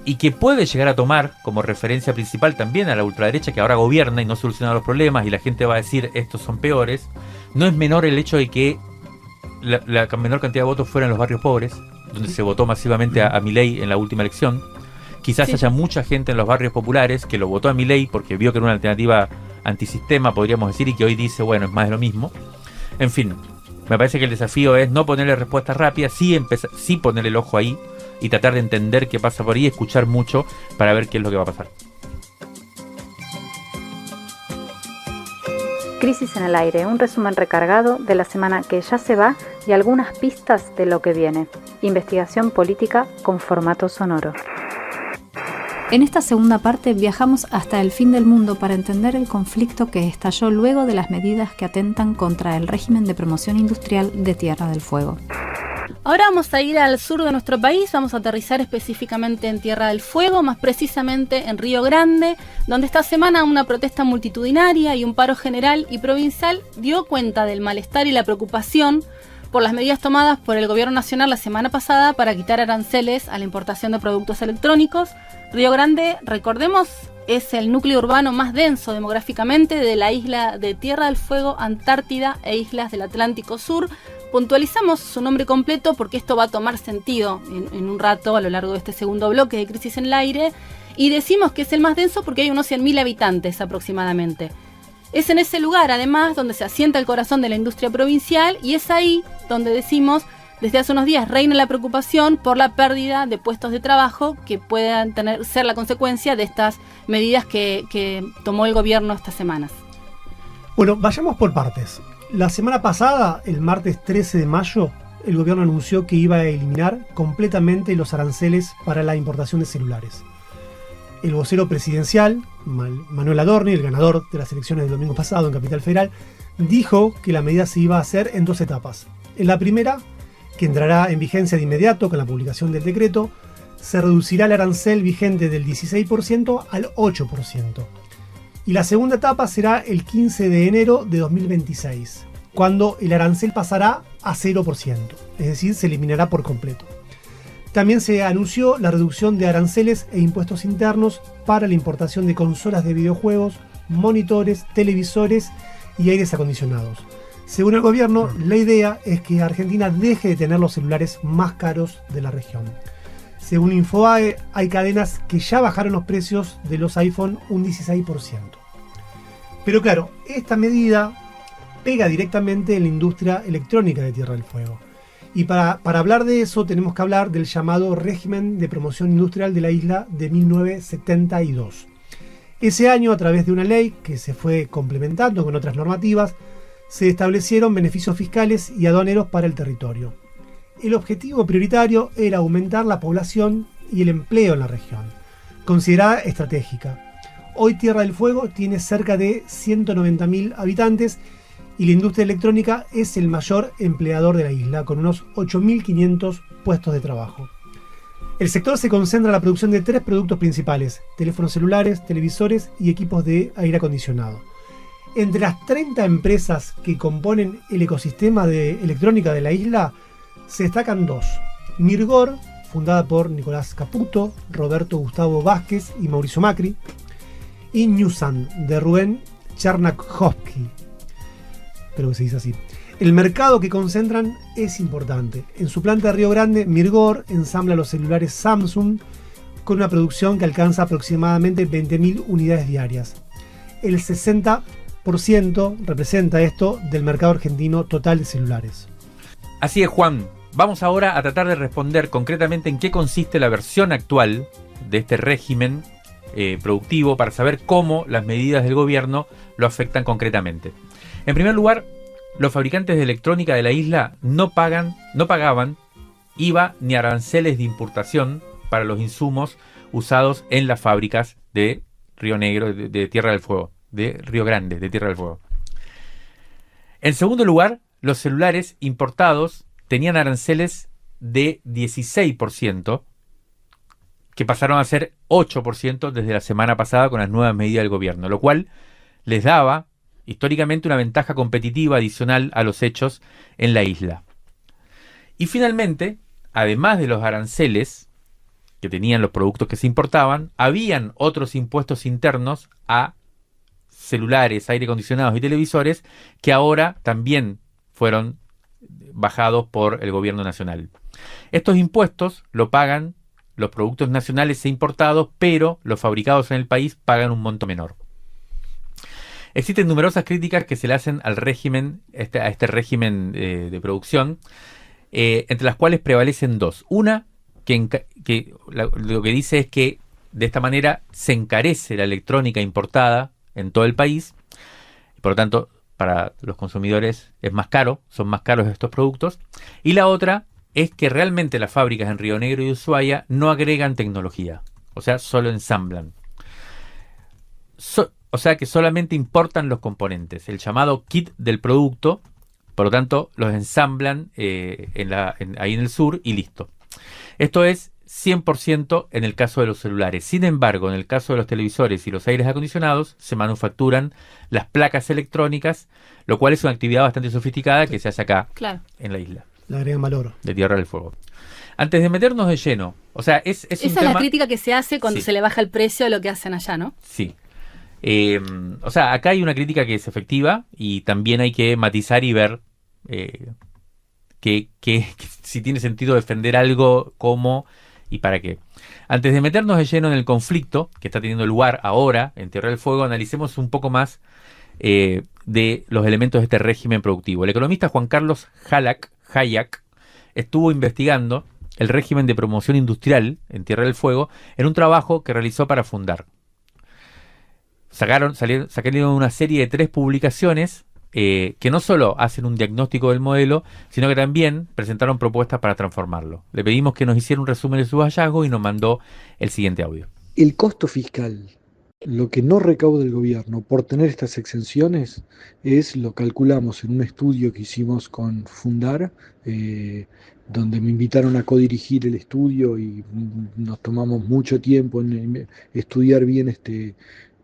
y que puede llegar a tomar como referencia principal también a la ultraderecha, que ahora gobierna y no soluciona los problemas, y la gente va a decir estos son peores, no es menor el hecho de que la menor cantidad de votos fuera en los barrios pobres, donde se votó masivamente a Milei en la última elección. Quizás haya mucha gente en los barrios populares que lo votó a Milei porque vio que era una alternativa antisistema, podríamos decir, y que hoy dice, bueno, es más de lo mismo. En fin, me parece que el desafío es no ponerle respuestas rápidas, sí ponerle el ojo ahí y tratar de entender qué pasa por ahí, escuchar mucho para ver qué es lo que va a pasar. Crisis en el aire, un resumen recargado de la semana que ya se va y algunas pistas de lo que viene. Investigación política con formato sonoro. En esta segunda parte viajamos hasta el fin del mundo para entender el conflicto que estalló luego de las medidas que atentan contra el régimen de promoción industrial de Tierra del Fuego. Ahora vamos a ir al sur de nuestro país, vamos a aterrizar específicamente en Tierra del Fuego, más precisamente en Río Grande, donde esta semana una protesta multitudinaria y un paro general y provincial dio cuenta del malestar y la preocupación por las medidas tomadas por el gobierno nacional la semana pasada para quitar aranceles a la importación de productos electrónicos. Río Grande, recordemos, es el núcleo urbano más denso demográficamente de la isla de Tierra del Fuego, Antártida e islas del Atlántico Sur. Puntualizamos su nombre completo porque esto va a tomar sentido en un rato a lo largo de este segundo bloque de Crisis en el Aire. Y decimos que es el más denso porque hay unos 100.000 habitantes aproximadamente. Es en ese lugar, además, donde se asienta el corazón de la industria provincial, y es ahí donde decimos, desde hace unos días reina la preocupación por la pérdida de puestos de trabajo que puedan ser la consecuencia de estas medidas que tomó el gobierno estas semanas. Bueno, vayamos por partes. La semana pasada, el martes 13 de mayo, el gobierno anunció que iba a eliminar completamente los aranceles para la importación de celulares. El vocero presidencial, Manuel Adorni, el ganador de las elecciones del domingo pasado en Capital Federal, dijo que la medida se iba a hacer en 2 etapas. En la primera, que entrará en vigencia de inmediato con la publicación del decreto, se reducirá el arancel vigente del 16% al 8%. Y la segunda etapa será el 15 de enero de 2026, cuando el arancel pasará a 0%, es decir, se eliminará por completo. También se anunció la reducción de aranceles e impuestos internos para la importación de consolas de videojuegos, monitores, televisores y aires acondicionados. Según el gobierno, la idea es que Argentina deje de tener los celulares más caros de la región. Según Infobae, hay cadenas que ya bajaron los precios de los iPhone un 16%. Pero claro, esta medida pega directamente en la industria electrónica de Tierra del Fuego. Y para hablar de eso tenemos que hablar del llamado régimen de promoción industrial de la isla de 1972. Ese año, a través de una ley que se fue complementando con otras normativas, se establecieron beneficios fiscales y aduaneros para el territorio. El objetivo prioritario era aumentar la población y el empleo en la región, considerada estratégica. Hoy Tierra del Fuego tiene cerca de 190.000 habitantes y la industria electrónica es el mayor empleador de la isla, con unos 8.500 puestos de trabajo. El sector se concentra en la producción de 3 productos principales: teléfonos celulares, televisores y equipos de aire acondicionado. Entre las 30 empresas que componen el ecosistema de electrónica de la isla, se destacan 2. Mirgor, fundada por Nicolás Caputo, Roberto Gustavo Vázquez y Mauricio Macri, y Newsan, de Rubén Chernyakhovsky. Creo que se dice así. El mercado que concentran es importante. En su planta de Río Grande, Mirgor ensambla los celulares Samsung con una producción que alcanza aproximadamente 20.000 unidades diarias. El 60% representa esto del mercado argentino total de celulares. Así es, Juan. Vamos ahora a tratar de responder concretamente en qué consiste la versión actual de este régimen productivo para saber cómo las medidas del gobierno lo afectan concretamente. En primer lugar, los fabricantes de electrónica de la isla no pagaban IVA ni aranceles de importación para los insumos usados en las fábricas de Río Negro, de Tierra del Fuego, de Río Grande, de Tierra del Fuego. En segundo lugar, los celulares importados tenían aranceles de 16%, que pasaron a ser 8% desde la semana pasada con las nuevas medidas del gobierno, lo cual les daba históricamente una ventaja competitiva adicional a los hechos en la isla. Y finalmente, además de los aranceles que tenían los productos que se importaban, habían otros impuestos internos a celulares, aire acondicionados y televisores que ahora también fueron bajados por el gobierno nacional. Estos impuestos lo pagan los productos nacionales e importados, pero los fabricados en el país pagan un monto menor. Existen numerosas críticas que se le hacen al régimen, a este régimen de producción, entre las cuales prevalecen 2. Una, lo que dice es que de esta manera se encarece la electrónica importada en todo el país, y por lo tanto para los consumidores es más caro, son más caros estos productos. Y la otra es que realmente las fábricas en Río Negro y Ushuaia no agregan tecnología, o sea, solo ensamblan. O sea que solamente importan los componentes, el llamado kit del producto, por lo tanto los ensamblan ahí en el sur y listo. Esto es 100% en el caso de los celulares. Sin embargo, en el caso de los televisores y los aires acondicionados, se manufacturan las placas electrónicas, lo cual es una actividad bastante sofisticada que se hace acá, claro, en la isla. Le agregan valor. De Tierra del Fuego. Antes de meternos de lleno, o sea, es un esa tema... es la crítica que se hace cuando Sí. se le baja el precio de lo que hacen allá, ¿no? Sí. O sea, acá hay una crítica que es efectiva y también hay que matizar y ver que si tiene sentido defender algo, cómo y para qué. Antes de meternos de lleno en el conflicto que está teniendo lugar ahora en Tierra del Fuego, analicemos un poco más de los elementos de este régimen productivo. El economista Juan Carlos Hayek estuvo investigando el régimen de promoción industrial en Tierra del Fuego en un trabajo que realizó para Fundar. Sacaron una serie de 3 publicaciones que no solo hacen un diagnóstico del modelo, sino que también presentaron propuestas para transformarlo. Le pedimos que nos hiciera un resumen de sus hallazgos y nos mandó el siguiente audio. El costo fiscal, lo que no recauda el gobierno por tener estas exenciones, lo calculamos en un estudio que hicimos con Fundar, donde me invitaron a codirigir el estudio y nos tomamos mucho tiempo en estudiar bien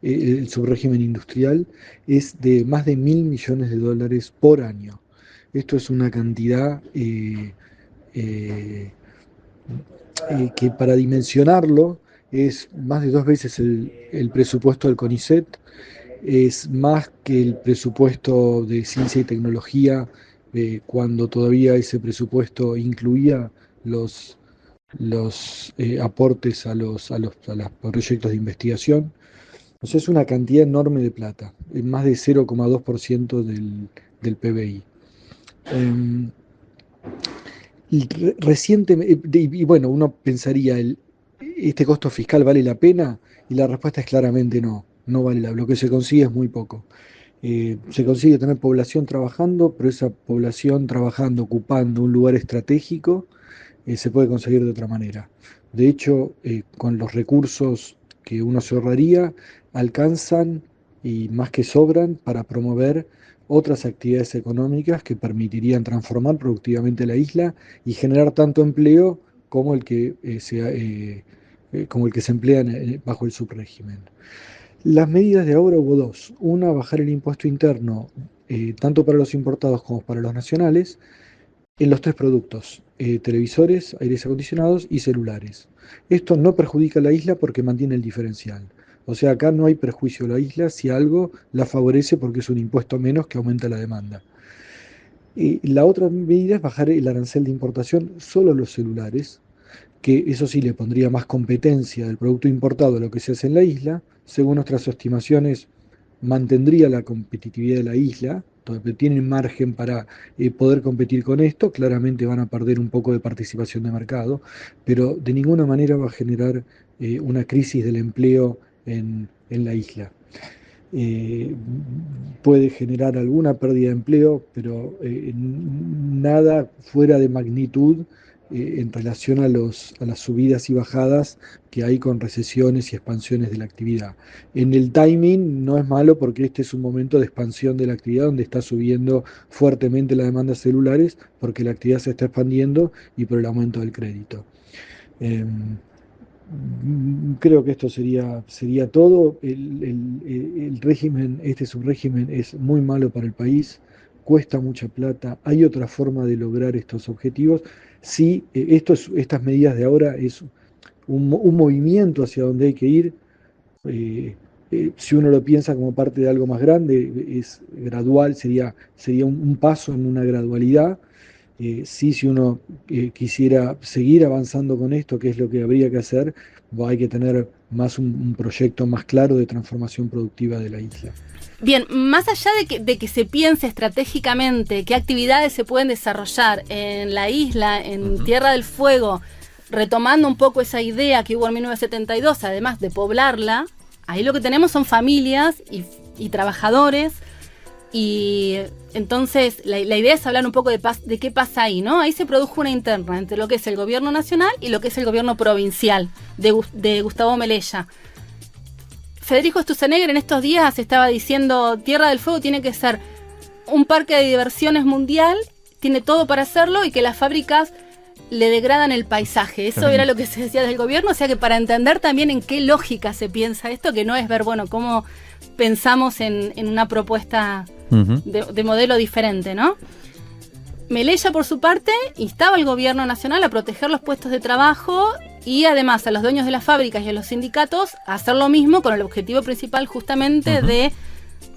el subrégimen industrial, es de más de $1.000 millones por año. Esto es una cantidad que para dimensionarlo es más de 2 veces el presupuesto del CONICET, es más que el presupuesto de ciencia y tecnología, cuando todavía ese presupuesto incluía los aportes a los proyectos de investigación. O sea, es una cantidad enorme de plata, más de 0,2% del PBI. Y bueno, uno pensaría, ¿este costo fiscal vale la pena? Y la respuesta es claramente no, no vale la pena. Lo que se consigue es muy poco. Se consigue tener población trabajando, pero esa población trabajando, ocupando un lugar estratégico, se puede conseguir de otra manera. De hecho, con los recursos que uno se ahorraría, alcanzan y más que sobran para promover otras actividades económicas que permitirían transformar productivamente la isla y generar tanto empleo como el que se emplea bajo el subrégimen. Las medidas de ahora hubo 2. Una, bajar el impuesto interno, tanto para los importados como para los nacionales, en los 3 productos, televisores, aires acondicionados y celulares. Esto no perjudica a la isla porque mantiene el diferencial. O sea, acá no hay perjuicio a la isla, si algo la favorece porque es un impuesto menos que aumenta la demanda. La otra medida es bajar el arancel de importación solo a los celulares, que eso sí le pondría más competencia del producto importado a lo que se hace en la isla. Según nuestras estimaciones, mantendría la competitividad de la isla, todavía tienen margen para poder competir con esto. Claramente van a perder un poco de participación de mercado, pero de ninguna manera va a generar una crisis del empleo en la isla. Puede generar alguna pérdida de empleo, pero nada fuera de magnitud en relación a las subidas y bajadas que hay con recesiones y expansiones de la actividad. En el timing no es malo porque este es un momento de expansión de la actividad donde está subiendo fuertemente la demanda de celulares porque la actividad se está expandiendo y por el aumento del crédito. Creo que esto sería todo. El régimen, este subrégimen es muy malo para el país, cuesta mucha plata. Hay otra forma de lograr estos objetivos. Sí, estas medidas de ahora es un movimiento hacia donde hay que ir. Si uno lo piensa como parte de algo más grande, es gradual, sería un paso en una gradualidad. Si uno quisiera seguir avanzando con esto, que es lo que habría que hacer, hay que tener más un proyecto más claro de transformación productiva de la isla. Bien, más allá de que se piense estratégicamente qué actividades se pueden desarrollar en la isla, en Tierra del Fuego, retomando un poco esa idea que hubo en 1972, además de poblarla, ahí lo que tenemos son familias y trabajadores. Y entonces la idea es hablar un poco de qué pasa ahí, ¿no? Ahí se produjo una interna entre lo que es el gobierno nacional y lo que es el gobierno provincial de Gustavo Melella. Federico Sturzenegger en estos días estaba diciendo Tierra del Fuego tiene que ser un parque de diversiones mundial, tiene todo para hacerlo y que las fábricas le degradan el paisaje. Eso era lo que se decía del gobierno, o sea que para entender también en qué lógica se piensa esto, que no es ver, bueno, cómo pensamos en una propuesta de modelo diferente, ¿no? Melella, por su parte, instaba al gobierno nacional a proteger los puestos de trabajo y además a los dueños de las fábricas y a los sindicatos a hacer lo mismo con el objetivo principal justamente de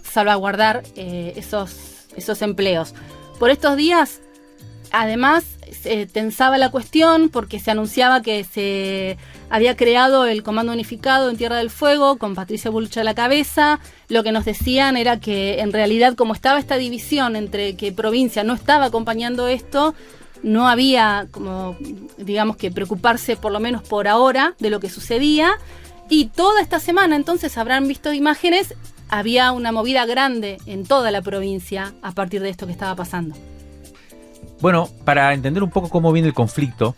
salvaguardar esos empleos. Por estos días, además, tensaba la cuestión porque se anunciaba que se había creado el Comando Unificado en Tierra del Fuego con Patricia Bullrich a la cabeza. Lo que nos decían era que en realidad, como estaba esta división entre que provincia no estaba acompañando esto, no había, como digamos, que preocuparse por lo menos por ahora de lo que sucedía. Y toda esta semana, entonces, habrán visto imágenes, había una movida grande en toda la provincia a partir de esto que estaba pasando. Bueno, para entender un poco cómo viene el conflicto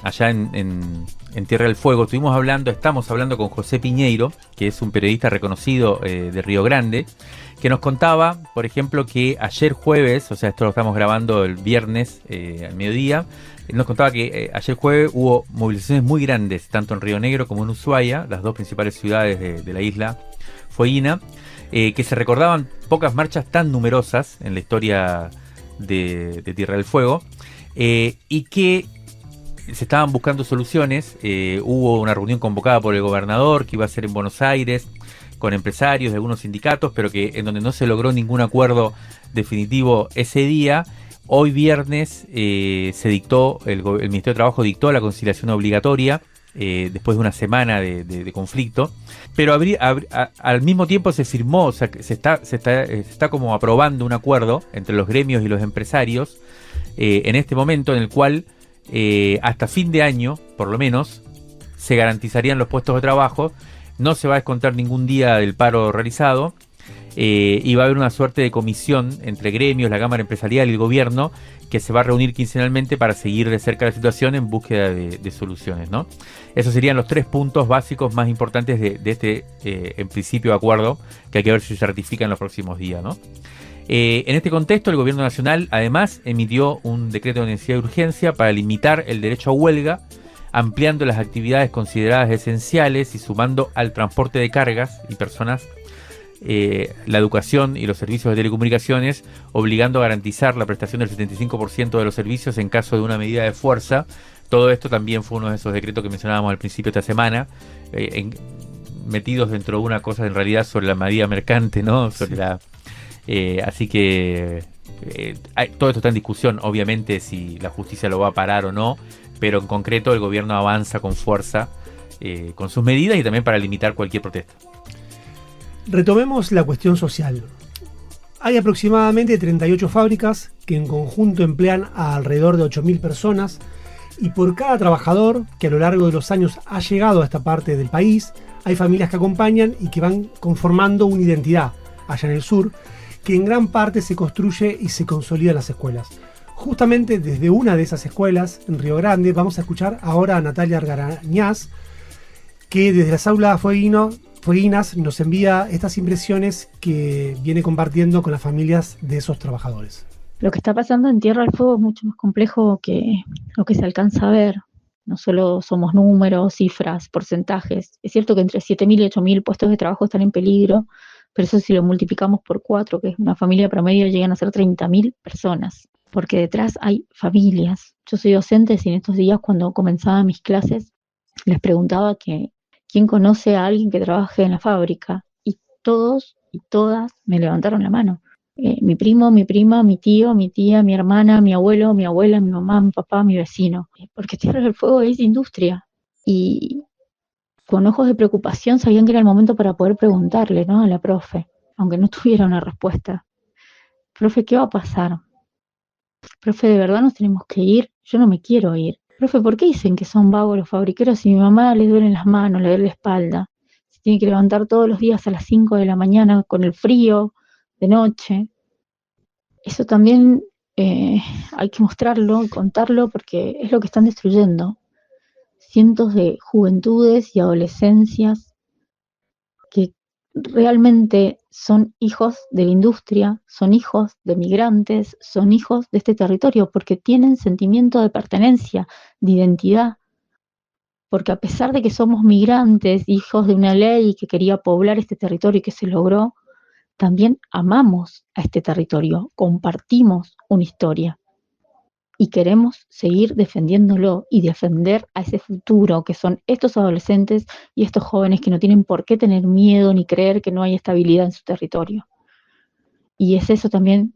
allá en Tierra del Fuego, estamos hablando con José Piñeiro, que es un periodista reconocido de Río Grande, que nos contaba, por ejemplo, que ayer jueves, o sea, esto lo estamos grabando el viernes al mediodía, nos contaba que ayer jueves hubo movilizaciones muy grandes, tanto en Río Negro como en Ushuaia, las dos principales ciudades de la isla fueguina, que se recordaban pocas marchas tan numerosas en la historia de Tierra del Fuego, y que se estaban buscando soluciones. Hubo una reunión convocada por el gobernador que iba a ser en Buenos Aires con empresarios de algunos sindicatos, pero que en donde no se logró ningún acuerdo definitivo ese día. Hoy viernes se dictó, el Ministerio de Trabajo dictó la conciliación obligatoria después de una semana de conflicto, pero al mismo tiempo se firmó, o sea, se está como aprobando un acuerdo entre los gremios y los empresarios en este momento, en el cual hasta fin de año, por lo menos, se garantizarían los puestos de trabajo, no se va a descontar ningún día del paro realizado, y va a haber una suerte de comisión entre gremios, la Cámara Empresarial y el gobierno, que se va a reunir quincenalmente para seguir de cerca la situación en búsqueda de soluciones, ¿no? Esos serían los 3 puntos básicos más importantes de este, en principio, acuerdo, que hay que ver si se ratifica en los próximos días, ¿no? En este contexto, el gobierno nacional, además, emitió un decreto de necesidad de urgencia para limitar el derecho a huelga, ampliando las actividades consideradas esenciales y sumando al transporte de cargas y personas la educación y los servicios de telecomunicaciones, obligando a garantizar la prestación del 75% de los servicios en caso de una medida de fuerza. Todo esto también fue uno de esos decretos que mencionábamos al principio de esta semana, metidos dentro de una cosa en realidad sobre la medida mercante, ¿no? Sobre la, así que todo esto está en discusión, obviamente, si la justicia lo va a parar o no, pero en concreto el gobierno avanza con fuerza con sus medidas y también para limitar cualquier protesta. Retomemos la cuestión social. Hay aproximadamente 38 fábricas que en conjunto emplean a alrededor de 8.000 personas, y por cada trabajador que a lo largo de los años ha llegado a esta parte del país, hay familias que acompañan y que van conformando una identidad allá en el sur, que en gran parte se construye y se consolida en las escuelas. Justamente desde una de esas escuelas, en Río Grande, vamos a escuchar ahora a Natalia Argarañaz, que desde las aulas Fueguinas nos envía estas impresiones que viene compartiendo con las familias de esos trabajadores. Lo que está pasando en Tierra del Fuego es mucho más complejo que lo que se alcanza a ver. No solo somos números, cifras, porcentajes. Es cierto que entre 7.000 y 8.000 puestos de trabajo están en peligro, pero eso si lo multiplicamos por 4, que es una familia promedio, llegan a ser 30.000 personas. Porque detrás hay familias. Yo soy docente y en estos días, cuando comenzaba mis clases, les preguntaba ¿quién conoce a alguien que trabaje en la fábrica? Y todos y todas me levantaron la mano. Mi primo, mi prima, mi tío, mi tía, mi hermana, mi abuelo, mi abuela, mi mamá, mi papá, mi vecino. Porque Tierra del Fuego es industria. Y con ojos de preocupación sabían que era el momento para poder preguntarle, ¿no?, a la profe, aunque no tuviera una respuesta. Profe, ¿qué va a pasar? Profe, ¿de verdad nos tenemos que ir? Yo no me quiero ir. Profe, ¿por qué dicen que son vagos los fabriqueros si mi mamá le duelen las manos, le duele la espalda? Se tiene que levantar todos los días a las 5 de la mañana con el frío, de noche. Eso también hay que mostrarlo y contarlo, porque es lo que están destruyendo. Cientos de juventudes y adolescencias que realmente son hijos de la industria, son hijos de migrantes, son hijos de este territorio, porque tienen sentimiento de pertenencia, de identidad. Porque a pesar de que somos migrantes, hijos de una ley que quería poblar este territorio y que se logró, también amamos a este territorio, compartimos una historia y queremos seguir defendiéndolo y defender a ese futuro que son estos adolescentes y estos jóvenes que no tienen por qué tener miedo ni creer que no hay estabilidad en su territorio. Y es eso también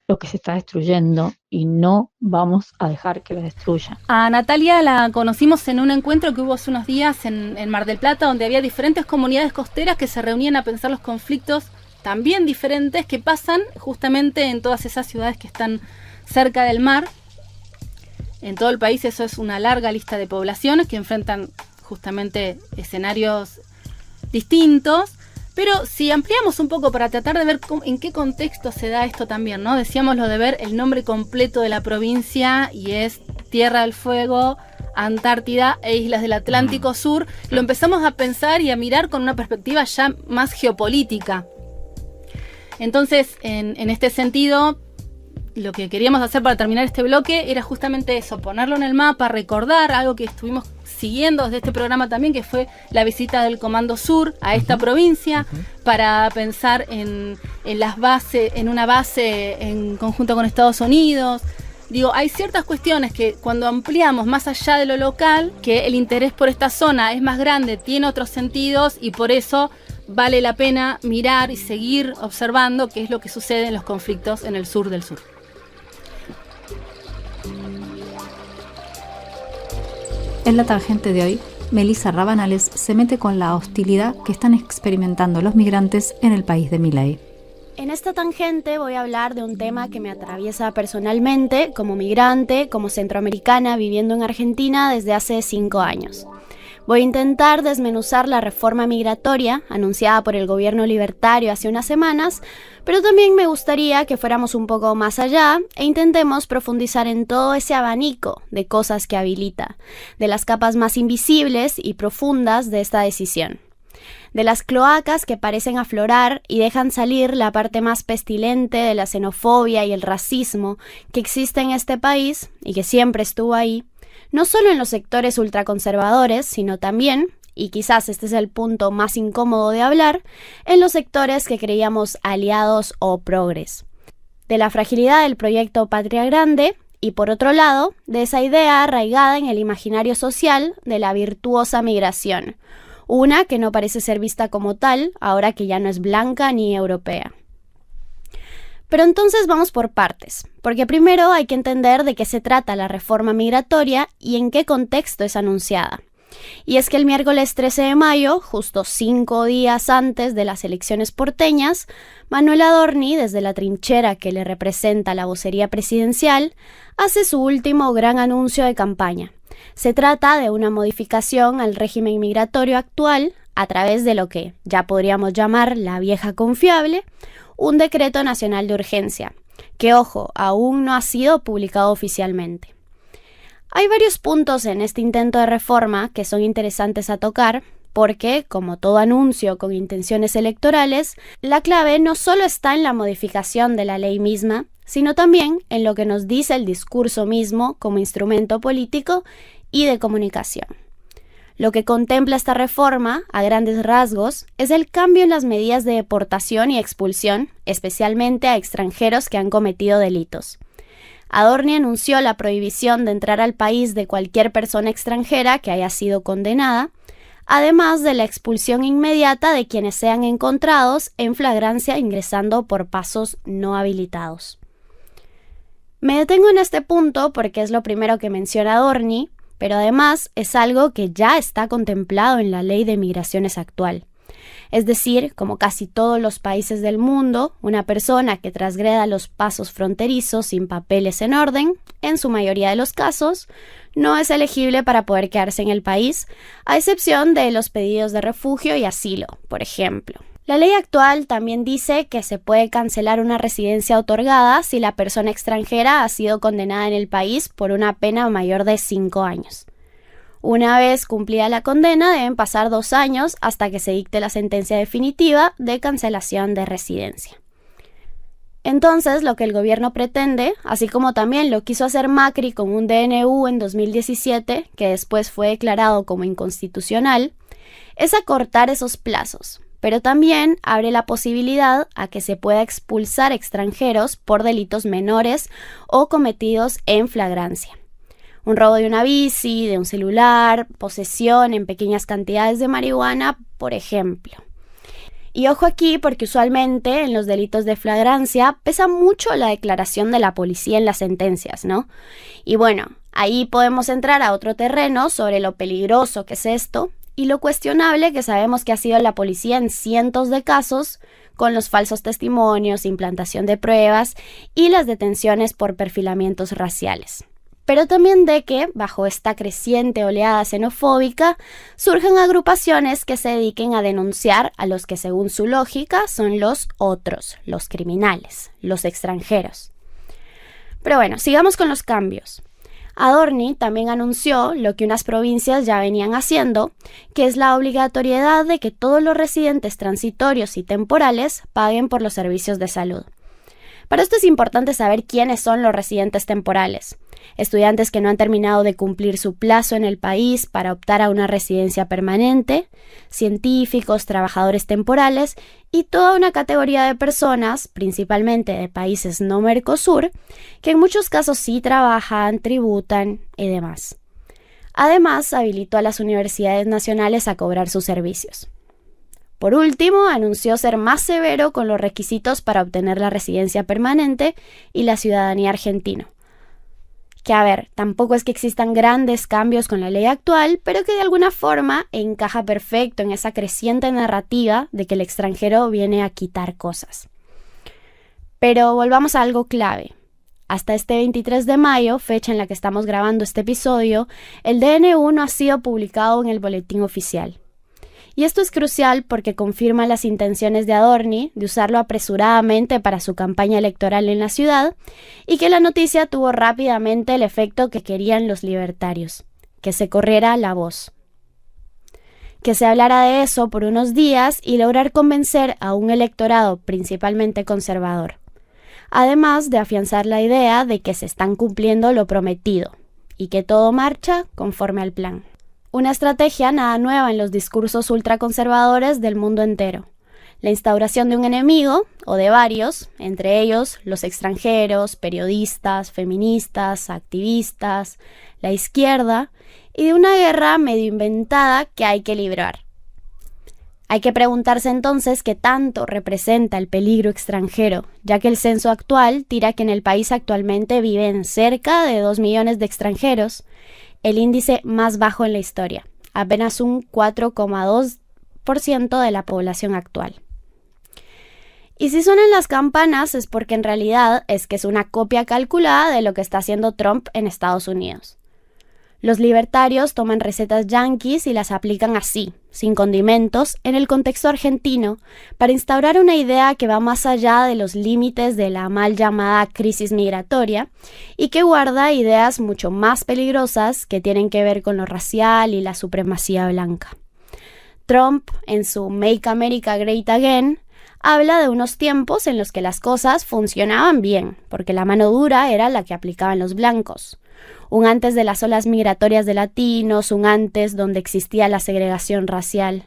lo que se está destruyendo y no vamos a dejar que lo destruyan. A Natalia la conocimos en un encuentro que hubo hace unos días en Mar del Plata, donde había diferentes comunidades costeras que se reunían a pensar los conflictos también diferentes que pasan justamente en todas esas ciudades que están cerca del mar. En todo el país eso es una larga lista de poblaciones que enfrentan justamente escenarios distintos. Pero si ampliamos un poco para tratar de ver en qué contexto se da esto también, ¿no? Decíamos lo de ver el nombre completo de la provincia y es Tierra del Fuego, Antártida e Islas del Atlántico Sur. Lo empezamos a pensar y a mirar con una perspectiva ya más geopolítica. Entonces, en este sentido, lo que queríamos hacer para terminar este bloque era justamente eso, ponerlo en el mapa, recordar algo que estuvimos siguiendo desde este programa también, que fue la visita del Comando Sur a esta provincia, para pensar en las bases, en una base en conjunto con Estados Unidos. Digo, hay ciertas cuestiones que cuando ampliamos más allá de lo local, que el interés por esta zona es más grande, tiene otros sentidos y por eso vale la pena mirar y seguir observando qué es lo que sucede en los conflictos en el sur del sur. En la tangente de hoy, Melissa Rabanales se mete con la hostilidad que están experimentando los migrantes en el país de Milei. En esta tangente voy a hablar de un tema que me atraviesa personalmente como migrante, como centroamericana viviendo en Argentina desde hace 5 años. Voy a intentar desmenuzar la reforma migratoria anunciada por el gobierno libertario hace unas semanas, pero también me gustaría que fuéramos un poco más allá e intentemos profundizar en todo ese abanico de cosas que habilita, de las capas más invisibles y profundas de esta decisión. De las cloacas que parecen aflorar y dejan salir la parte más pestilente de la xenofobia y el racismo que existe en este país y que siempre estuvo ahí, no solo en los sectores ultraconservadores, sino también, y quizás este es el punto más incómodo de hablar, en los sectores que creíamos aliados o progres. De la fragilidad del proyecto Patria Grande y, por otro lado, de esa idea arraigada en el imaginario social de la virtuosa migración, una que no parece ser vista como tal, ahora que ya no es blanca ni europea. Pero entonces vamos por partes, porque primero hay que entender de qué se trata la reforma migratoria y en qué contexto es anunciada. Y es que el miércoles 13 de mayo, justo 5 días antes de las elecciones porteñas, Manuel Adorni, desde la trinchera que le representa la vocería presidencial, hace su último gran anuncio de campaña. Se trata de una modificación al régimen migratorio actual a través de lo que ya podríamos llamar la vieja confiable, un decreto nacional de urgencia, que, ojo, aún no ha sido publicado oficialmente. Hay varios puntos en este intento de reforma que son interesantes a tocar, porque, como todo anuncio con intenciones electorales, la clave no solo está en la modificación de la ley misma, sino también en lo que nos dice el discurso mismo como instrumento político y de comunicación. Lo que contempla esta reforma, a grandes rasgos, es el cambio en las medidas de deportación y expulsión, especialmente a extranjeros que han cometido delitos. Adorni anunció la prohibición de entrar al país de cualquier persona extranjera que haya sido condenada, además de la expulsión inmediata de quienes sean encontrados en flagrancia ingresando por pasos no habilitados. Me detengo en este punto porque es lo primero que menciona Adorni, pero además es algo que ya está contemplado en la Ley de Migraciones actual. Es decir, como casi todos los países del mundo, una persona que transgreda los pasos fronterizos sin papeles en orden, en su mayoría de los casos, no es elegible para poder quedarse en el país, a excepción de los pedidos de refugio y asilo, por ejemplo. La ley actual también dice que se puede cancelar una residencia otorgada si la persona extranjera ha sido condenada en el país por una pena mayor de 5 años. Una vez cumplida la condena, deben pasar 2 años hasta que se dicte la sentencia definitiva de cancelación de residencia. Entonces, lo que el gobierno pretende, así como también lo quiso hacer Macri con un DNU en 2017, que después fue declarado como inconstitucional, es acortar esos plazos, pero también abre la posibilidad a que se pueda expulsar extranjeros por delitos menores o cometidos en flagrancia. Un robo de una bici, de un celular, posesión en pequeñas cantidades de marihuana, por ejemplo. Y ojo aquí porque usualmente en los delitos de flagrancia pesa mucho la declaración de la policía en las sentencias, ¿no? Y bueno, ahí podemos entrar a otro terreno sobre lo peligroso que es esto y lo cuestionable que sabemos que ha sido la policía en cientos de casos con los falsos testimonios, implantación de pruebas y las detenciones por perfilamientos raciales. Pero también de que, bajo esta creciente oleada xenofóbica, surgen agrupaciones que se dediquen a denunciar a los que, según su lógica, son los otros, los criminales, los extranjeros. Pero bueno, sigamos con los cambios. Adorni también anunció lo que unas provincias ya venían haciendo, que es la obligatoriedad de que todos los residentes transitorios y temporales paguen por los servicios de salud. Para esto es importante saber quiénes son los residentes temporales. Estudiantes que no han terminado de cumplir su plazo en el país para optar a una residencia permanente, científicos, trabajadores temporales y toda una categoría de personas, principalmente de países no Mercosur, que en muchos casos sí trabajan, tributan y demás. Además, habilitó a las universidades nacionales a cobrar sus servicios. Por último, anunció ser más severo con los requisitos para obtener la residencia permanente y la ciudadanía argentina. Que a ver, tampoco es que existan grandes cambios con la ley actual, pero que de alguna forma encaja perfecto en esa creciente narrativa de que el extranjero viene a quitar cosas. Pero volvamos a algo clave. Hasta este 23 de mayo, fecha en la que estamos grabando este episodio, el DNU no ha sido publicado en el boletín oficial. Y esto es crucial porque confirma las intenciones de Adorni de usarlo apresuradamente para su campaña electoral en la ciudad y que la noticia tuvo rápidamente el efecto que querían los libertarios, que se corriera la voz. Que se hablara de eso por unos días y lograr convencer a un electorado principalmente conservador. Además de afianzar la idea de que se están cumpliendo lo prometido y que todo marcha conforme al plan. Una estrategia nada nueva en los discursos ultraconservadores del mundo entero. La instauración de un enemigo, o de varios, entre ellos los extranjeros, periodistas, feministas, activistas, la izquierda, y de una guerra medio inventada que hay que librar. Hay que preguntarse entonces qué tanto representa el peligro extranjero, ya que el censo actual tira que en el país actualmente viven cerca de 2 millones de extranjeros, el índice más bajo en la historia, apenas un 4,2% de la población actual. Y si suenan las campanas es porque en realidad es que es una copia calculada de lo que está haciendo Trump en Estados Unidos. Los libertarios toman recetas yanquis y las aplican así, sin condimentos, en el contexto argentino, para instaurar una idea que va más allá de los límites de la mal llamada crisis migratoria y que guarda ideas mucho más peligrosas que tienen que ver con lo racial y la supremacía blanca. Trump, en su Make America Great Again, habla de unos tiempos en los que las cosas funcionaban bien, porque la mano dura era la que aplicaban los blancos. Un antes de las olas migratorias de latinos, un antes donde existía la segregación racial.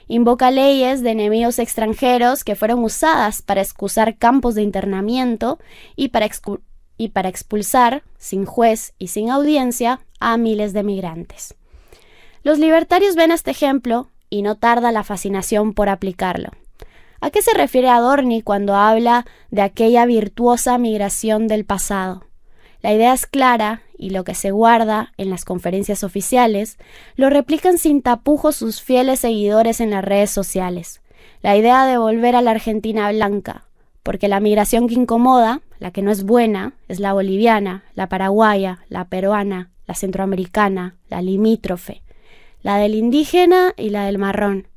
Invoca leyes de enemigos extranjeros que fueron usadas para excusar campos de internamiento y para expulsar, sin juez y sin audiencia, a miles de migrantes. Los libertarios ven este ejemplo y no tarda la fascinación por aplicarlo. ¿A qué se refiere Adorni cuando habla de aquella virtuosa migración del pasado? La idea es clara y lo que se guarda en las conferencias oficiales lo replican sin tapujos sus fieles seguidores en las redes sociales. La idea de volver a la Argentina blanca, porque la migración que incomoda, la que no es buena, es la boliviana, la paraguaya, la peruana, la centroamericana, la limítrofe, la del indígena y la del marrón.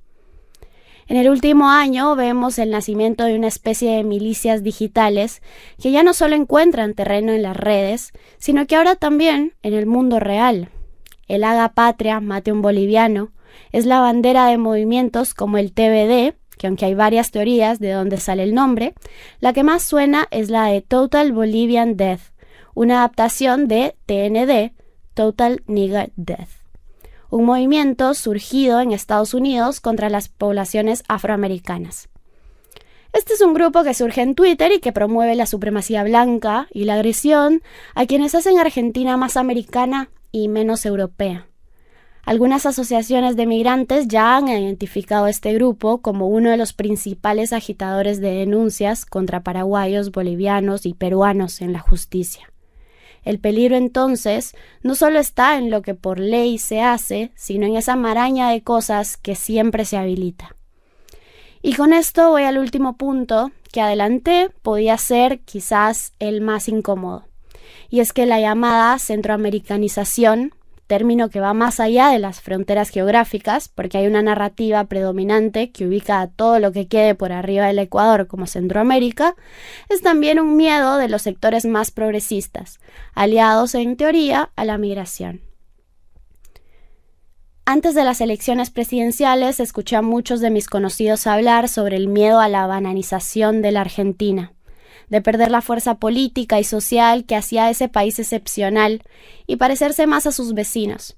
En el último año vemos el nacimiento de una especie de milicias digitales que ya no solo encuentran terreno en las redes, sino que ahora también en el mundo real. el Haga Patria, Mate un Boliviano, es la bandera de movimientos como el TBD, que aunque hay varias teorías de dónde sale el nombre, la que más suena es la de Total Bolivian Death, una adaptación de TND, Total Nigger Death, un movimiento surgido en Estados Unidos contra las poblaciones afroamericanas. Este es un grupo que surge en Twitter y que promueve la supremacía blanca y la agresión a quienes hacen Argentina más americana y menos europea. Algunas asociaciones de migrantes ya han identificado a este grupo como uno de los principales agitadores de denuncias contra paraguayos, bolivianos y peruanos en la justicia. El peligro entonces no solo está en lo que por ley se hace, sino en esa maraña de cosas que siempre se habilita. Y con esto voy al último punto que adelanté, podía ser quizás el más incómodo. Y es que la llamada centroamericanización, término que va más allá de las fronteras geográficas, porque hay una narrativa predominante que ubica a todo lo que quede por arriba del Ecuador como Centroamérica, es también un miedo de los sectores más progresistas, aliados en teoría a la migración. Antes de las elecciones presidenciales escuché a muchos de mis conocidos hablar sobre el miedo a la bananización de la Argentina, de perder la fuerza política y social que hacía a ese país excepcional y parecerse más a sus vecinos.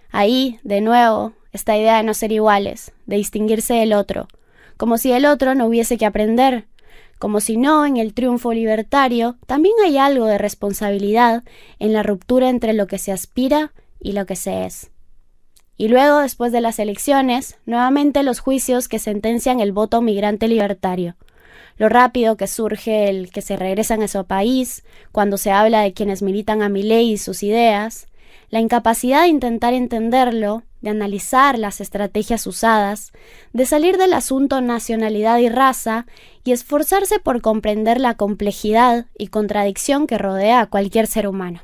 Ahí, de nuevo, esta idea de no ser iguales, de distinguirse del otro, como si el otro no hubiese que aprender, como si no, en el triunfo libertario, también hay algo de responsabilidad en la ruptura entre lo que se aspira y lo que se es. Y luego, después de las elecciones, nuevamente los juicios que sentencian el voto migrante libertario. Lo rápido que surge el que se regresan a su país, cuando se habla de quienes militan a Milei y sus ideas, la incapacidad de intentar entenderlo, de analizar las estrategias usadas, de salir del asunto nacionalidad y raza y esforzarse por comprender la complejidad y contradicción que rodea a cualquier ser humano.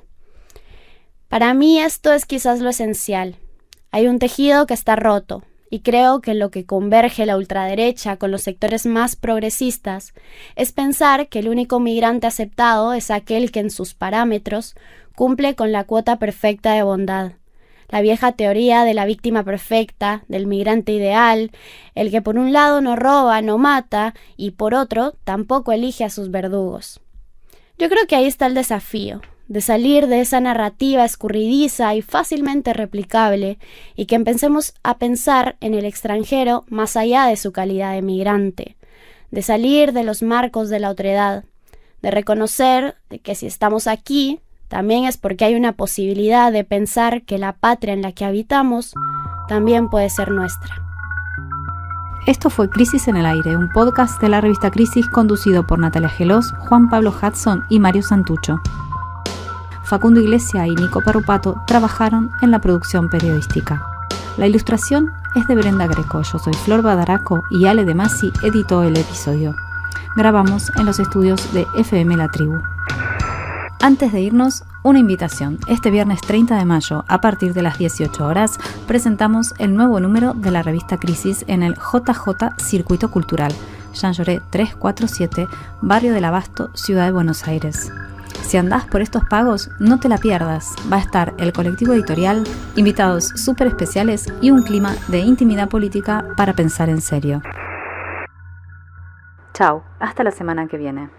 Para mí esto es quizás lo esencial. Hay un tejido que está roto, y creo que lo que converge la ultraderecha con los sectores más progresistas es pensar que el único migrante aceptado es aquel que en sus parámetros cumple con la cuota perfecta de bondad. La vieja teoría de la víctima perfecta, del migrante ideal, el que por un lado no roba, no mata, y por otro tampoco elige a sus verdugos. Yo creo que ahí está el desafío, de salir de esa narrativa escurridiza y fácilmente replicable y que empecemos a pensar en el extranjero más allá de su calidad de migrante, de salir de los marcos de la otredad, de reconocer de que si estamos aquí también es porque hay una posibilidad de pensar que la patria en la que habitamos también puede ser nuestra. Esto fue Crisis en el Aire, un podcast de la revista Crisis conducido por Natalia Gelos, Juan Pablo Hudson y Mario Santucho. Facundo Iglesia y Nico Perrupato trabajaron en la producción periodística. La ilustración es de Brenda Greco, yo soy Flor Badaraco y Ale de Masi editó el episodio. Grabamos en los estudios de FM La Tribu. Antes de irnos, una invitación. Este viernes 30 de mayo, a partir de las 18 horas, presentamos el nuevo número de la revista Crisis en el JJ Circuito Cultural, Jean Jaurès 347, Barrio del Abasto, Ciudad de Buenos Aires. Si andás por estos pagos, no te la pierdas. Va a estar el colectivo editorial, invitados súper especiales y un clima de intimidad política para pensar en serio. Chau, hasta la semana que viene.